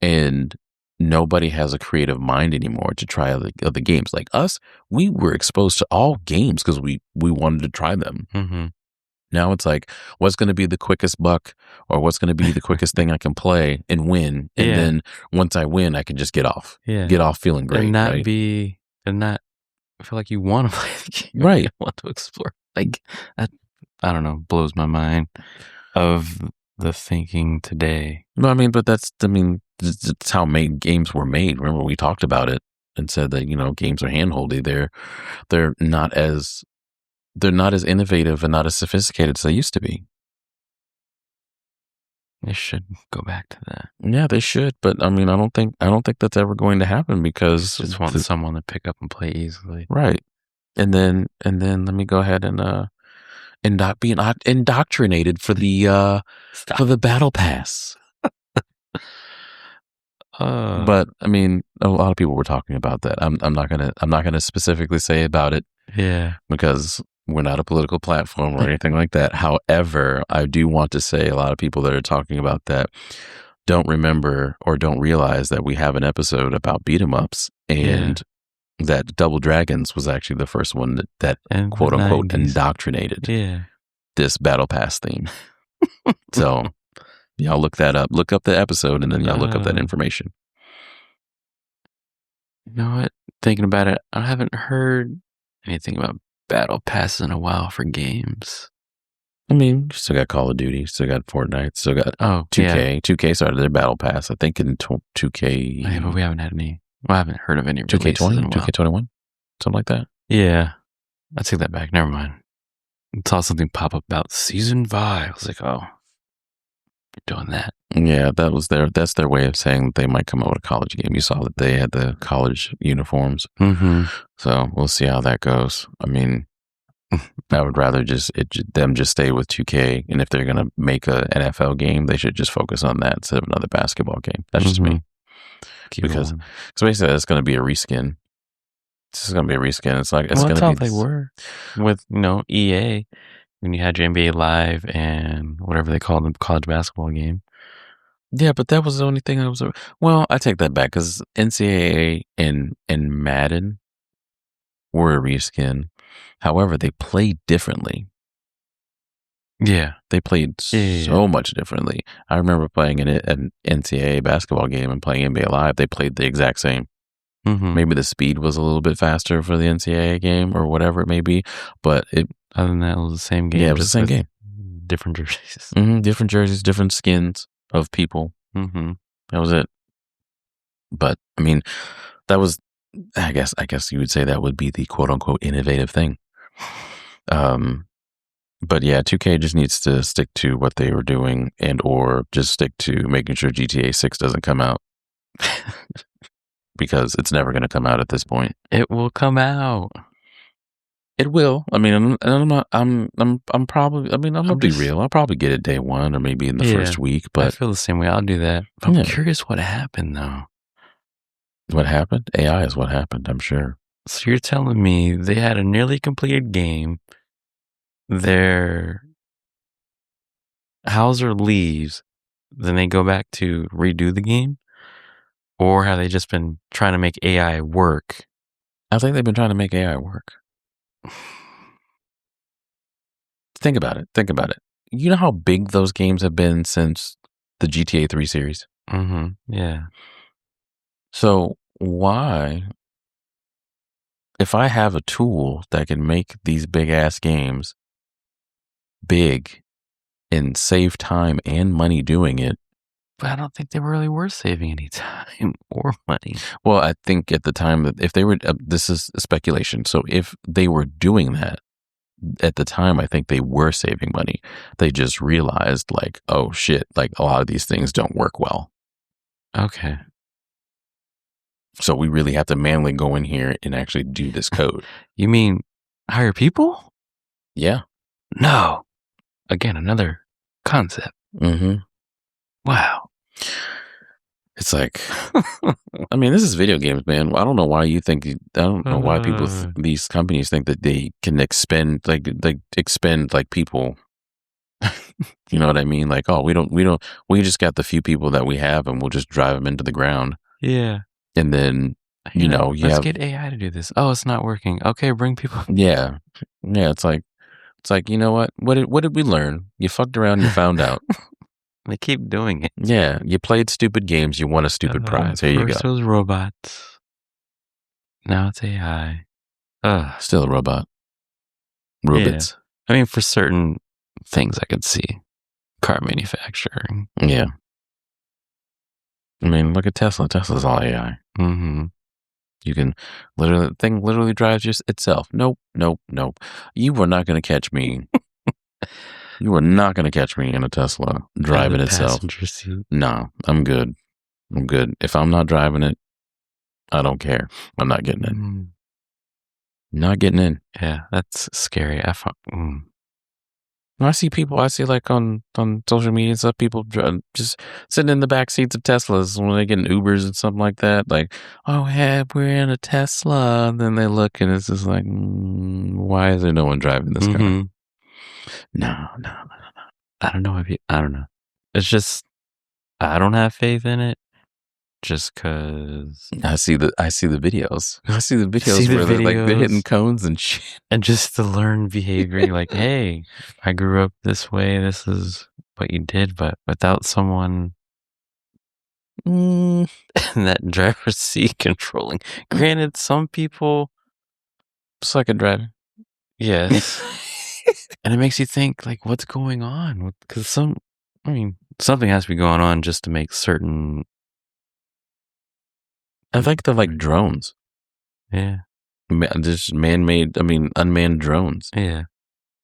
[SPEAKER 2] And nobody has a creative mind anymore to try other games. Like us, we were exposed to all games because we wanted to try them.
[SPEAKER 1] Mm-hmm.
[SPEAKER 2] Now it's like, what's going to be the quickest buck or what's going to be the quickest thing I can play and win. And then once I win, I can just get off.
[SPEAKER 1] Yeah.
[SPEAKER 2] Get off feeling great.
[SPEAKER 1] And not feel like you want to play the game.
[SPEAKER 2] Right.
[SPEAKER 1] You want to explore. Like, I don't know, blows my mind of the thinking today.
[SPEAKER 2] No, but that's how games were made. Remember, we talked about it and said that, games are handholdy. They're not as innovative and not as sophisticated as they used to be.
[SPEAKER 1] They should go back to that.
[SPEAKER 2] Yeah, they should. But I mean, I don't think that's ever going to happen because
[SPEAKER 1] Just want someone to pick up and play easily.
[SPEAKER 2] Right. And then let me go ahead and not be indoctrinated for the battle pass. But I mean, a lot of people were talking about that. I'm not gonna specifically say about it.
[SPEAKER 1] Yeah.
[SPEAKER 2] Because we're not a political platform or anything like that. However, I do want to say a lot of people that are talking about that don't remember or don't realize that we have an episode about beat 'em ups and that Double Dragons was actually the first one that quote unquote 90s. Indoctrinated this battle pass theme. So y'all look that up. Look up the episode and then y'all look up that information.
[SPEAKER 1] You know what? Thinking about it, I haven't heard anything about battle passes in a while for games.
[SPEAKER 2] I mean, you still got Call of Duty, still got Fortnite, still got 2K. 2K started their battle pass, I think, in 2K.
[SPEAKER 1] Yeah, but we haven't had any. Well, I haven't heard of any.
[SPEAKER 2] 2K20, 2K21, something like that.
[SPEAKER 1] Yeah, I take that back. Never mind. I saw something pop up about Season 5. I was like, oh, you're doing that.
[SPEAKER 2] Yeah, that's their way of saying that they might come out with a college game. You saw that they had the college uniforms.
[SPEAKER 1] Mm-hmm.
[SPEAKER 2] So we'll see how that goes. I mean, I would rather them just stay with 2K. And if they're going to make an NFL game, they should just focus on that instead of another basketball game. That's just me. Because basically it's going to be a reskin. This is going to be a reskin. It's like, it's going to be.
[SPEAKER 1] That's how they were with, EA when you had your NBA Live and whatever they called the college basketball game.
[SPEAKER 2] Yeah, but that was the only thing I was. Well, I take that back because NCAA and Madden were a reskin. However, they played differently.
[SPEAKER 1] Yeah,
[SPEAKER 2] they played so much differently. I remember playing an NCAA basketball game and playing NBA Live. They played the exact same.
[SPEAKER 1] Mm-hmm.
[SPEAKER 2] Maybe the speed was a little bit faster for the NCAA game or whatever it may be, but
[SPEAKER 1] other than that, it was the same game.
[SPEAKER 2] Yeah, it was the same game.
[SPEAKER 1] Different jerseys.
[SPEAKER 2] Mm-hmm, different jerseys, different skins of people.
[SPEAKER 1] Mm-hmm.
[SPEAKER 2] That was it. But I mean, that was, I guess you would say that would be the quote unquote innovative thing. But yeah, 2K just needs to stick to what they were doing and or just stick to making sure GTA 6 doesn't come out. Because it's never going to come out at this point.
[SPEAKER 1] It will come out.
[SPEAKER 2] It will. I mean, I'm probably, I mean, I'm going to be real. I'll probably get it day one or maybe in the first week, but
[SPEAKER 1] I feel the same way. I'll do that. I'm curious what happened though.
[SPEAKER 2] What happened? AI is what happened, I'm sure.
[SPEAKER 1] So you're telling me they had a nearly completed game. Their Hauser leaves, then they go back to redo the game? Or have they just been trying to make AI work?
[SPEAKER 2] I think they've been trying to make AI work. Think about it. You know how big those games have been since the GTA 3 series?
[SPEAKER 1] Mm-hmm. Yeah.
[SPEAKER 2] So why, if I have a tool that can make these big ass games big and save time and money doing it?
[SPEAKER 1] But I don't think they really were saving any time or money.
[SPEAKER 2] Well, I think at the time that if they were, this is speculation. So if they were doing that at the time, I think they were saving money. They just realized like, oh shit, like a lot of these things don't work well.
[SPEAKER 1] Okay.
[SPEAKER 2] So we really have to manually go in here and actually do this code.
[SPEAKER 1] You mean hire people?
[SPEAKER 2] Yeah.
[SPEAKER 1] No. Again, another concept.
[SPEAKER 2] Mm-hmm.
[SPEAKER 1] Wow.
[SPEAKER 2] It's like, I mean, this is video games, man. I don't know why I don't know why people, these companies think that they can expend people. You know what I mean? Like, oh, we just got the few people that we have and we'll just drive them into the ground.
[SPEAKER 1] Yeah.
[SPEAKER 2] And then,
[SPEAKER 1] let's get AI to do this. Oh, it's not working. Okay, bring people.
[SPEAKER 2] Yeah. Yeah. It's like, you know what? What did we learn? You fucked around and you found out.
[SPEAKER 1] They keep doing it.
[SPEAKER 2] Yeah. You played stupid games. You won a stupid prize. Here you go.
[SPEAKER 1] First it was robots. Now it's AI.
[SPEAKER 2] Still a robot. Robots.
[SPEAKER 1] Yeah. I mean, for certain things I could see. Car manufacturing.
[SPEAKER 2] Yeah. I mean, look at Tesla. Tesla's all AI.
[SPEAKER 1] Mm-hmm.
[SPEAKER 2] You can the thing literally drives itself. Nope. You are not going to catch me. You are not going to catch me in a Tesla driving itself.
[SPEAKER 1] Passenger seat.
[SPEAKER 2] Nah, I'm good. I'm good. If I'm not driving it, I don't care. I'm not getting in. Not getting in.
[SPEAKER 1] Yeah, that's scary.
[SPEAKER 2] I see people, like on social media and stuff, people just sitting in the back seats of Teslas when they get in Ubers and something like that. Like, oh, hey, we're in a Tesla. And then they look and it's just like, why is there no one driving this car? No.
[SPEAKER 1] I don't know I don't know. It's just, I don't have faith in it. Just cause
[SPEAKER 2] I see the videos. I see the videos where they're hitting cones and shit.
[SPEAKER 1] And just to learn behavior, like, hey, I grew up this way. This is what you did, but without someone in that driver's seat controlling. Granted, some people
[SPEAKER 2] suck at driving.
[SPEAKER 1] Yes. And it makes you think, like, what's going on? Because something has to be going on just to make certain.
[SPEAKER 2] I think they're like drones.
[SPEAKER 1] Yeah.
[SPEAKER 2] Just man-made, unmanned drones.
[SPEAKER 1] Yeah.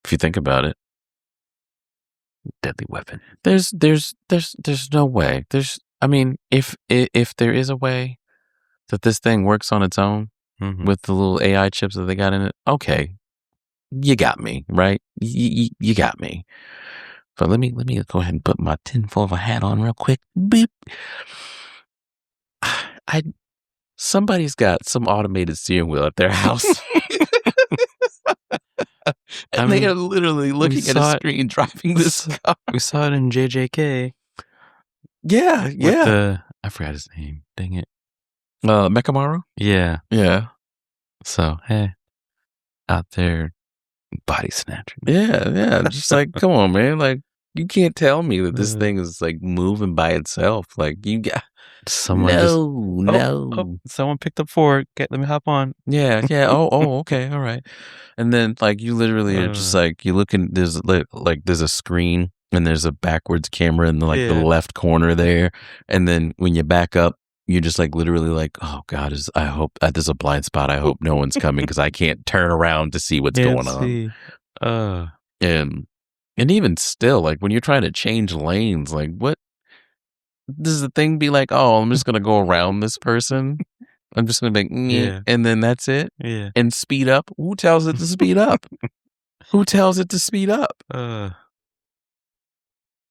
[SPEAKER 2] If you think about it.
[SPEAKER 1] Deadly weapon.
[SPEAKER 2] There's no way. If there is a way that this thing works on its own with the little AI chips that they got in it, okay. You got me, right? You got me. But let me go ahead and put my tinfoil hat on real quick. Beep. Somebody's got some automated steering wheel at their house. And they are literally looking at a screen driving this car.
[SPEAKER 1] We saw it in JJK.
[SPEAKER 2] Yeah.
[SPEAKER 1] I forgot his name. Dang it.
[SPEAKER 2] Mekamaru?
[SPEAKER 1] Yeah.
[SPEAKER 2] Yeah.
[SPEAKER 1] So, hey, out there body snatching.
[SPEAKER 2] Yeah. Just like, come on, man. Like, you can't tell me that this thing is like moving by itself. Like, you got
[SPEAKER 1] someone.
[SPEAKER 2] No.
[SPEAKER 1] Someone picked up fork. Let me hop on.
[SPEAKER 2] Yeah. Oh, okay, all right. And then, like, you literally are just like, you look in. There's there's a screen and there's a backwards camera in the left corner there. And then when you back up, you're just like literally like, oh God, I hope there's a blind spot. I hope no one's coming because I can't turn around to see what's going on. And even still, like when you're trying to change lanes, like what does the thing be like? Oh, I'm just gonna go around this person. I'm just gonna be like, and then that's it.
[SPEAKER 1] Yeah.
[SPEAKER 2] And speed up. Who tells it to speed up? Who tells it to speed up?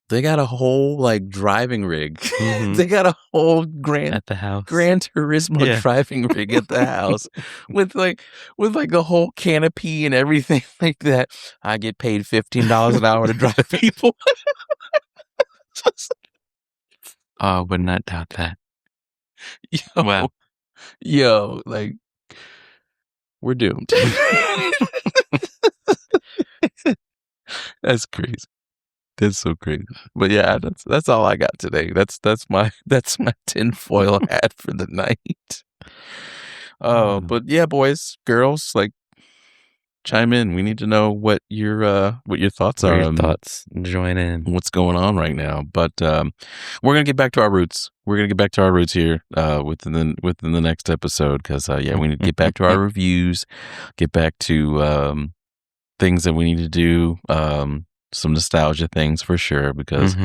[SPEAKER 2] They got a whole like driving rig. They got a whole
[SPEAKER 1] at the house.
[SPEAKER 2] Gran Turismo driving rig at the house with the whole canopy and everything like that. I get paid $15 an hour to drive people.
[SPEAKER 1] I would not doubt that.
[SPEAKER 2] Yo, like we're doomed. That's crazy. That's so crazy. But yeah, that's all I got today. That's my tinfoil hat for the night. But yeah, boys, girls, like chime in. We need to know what your thoughts are.
[SPEAKER 1] Your thoughts. Join in.
[SPEAKER 2] What's going on right now? But we're gonna get back to our roots. We're gonna get back to our roots here within the next episode because we need to get back to our reviews, get back to things that we need to do. Some nostalgia things for sure because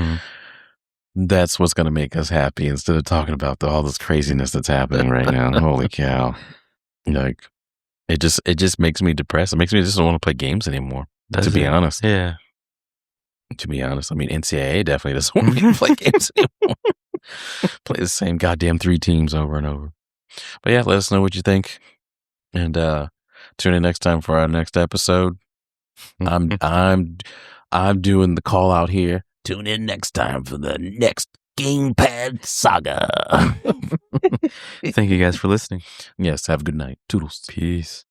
[SPEAKER 2] that's what's going to make us happy instead of talking about all this craziness that's happening right now. Holy cow. Like it just makes me depressed. It makes me just don't want to play games anymore. To be honest.
[SPEAKER 1] Yeah.
[SPEAKER 2] To be honest. NCAA definitely doesn't want me to play games anymore. Play the same goddamn 3 teams over and over. But yeah, let us know what you think. And tune in next time for our next episode. I'm doing the call out here. Tune in next time for the next Gamepad Saga.
[SPEAKER 1] Thank you guys for listening.
[SPEAKER 2] Yes, have a good night. Toodles.
[SPEAKER 1] Peace.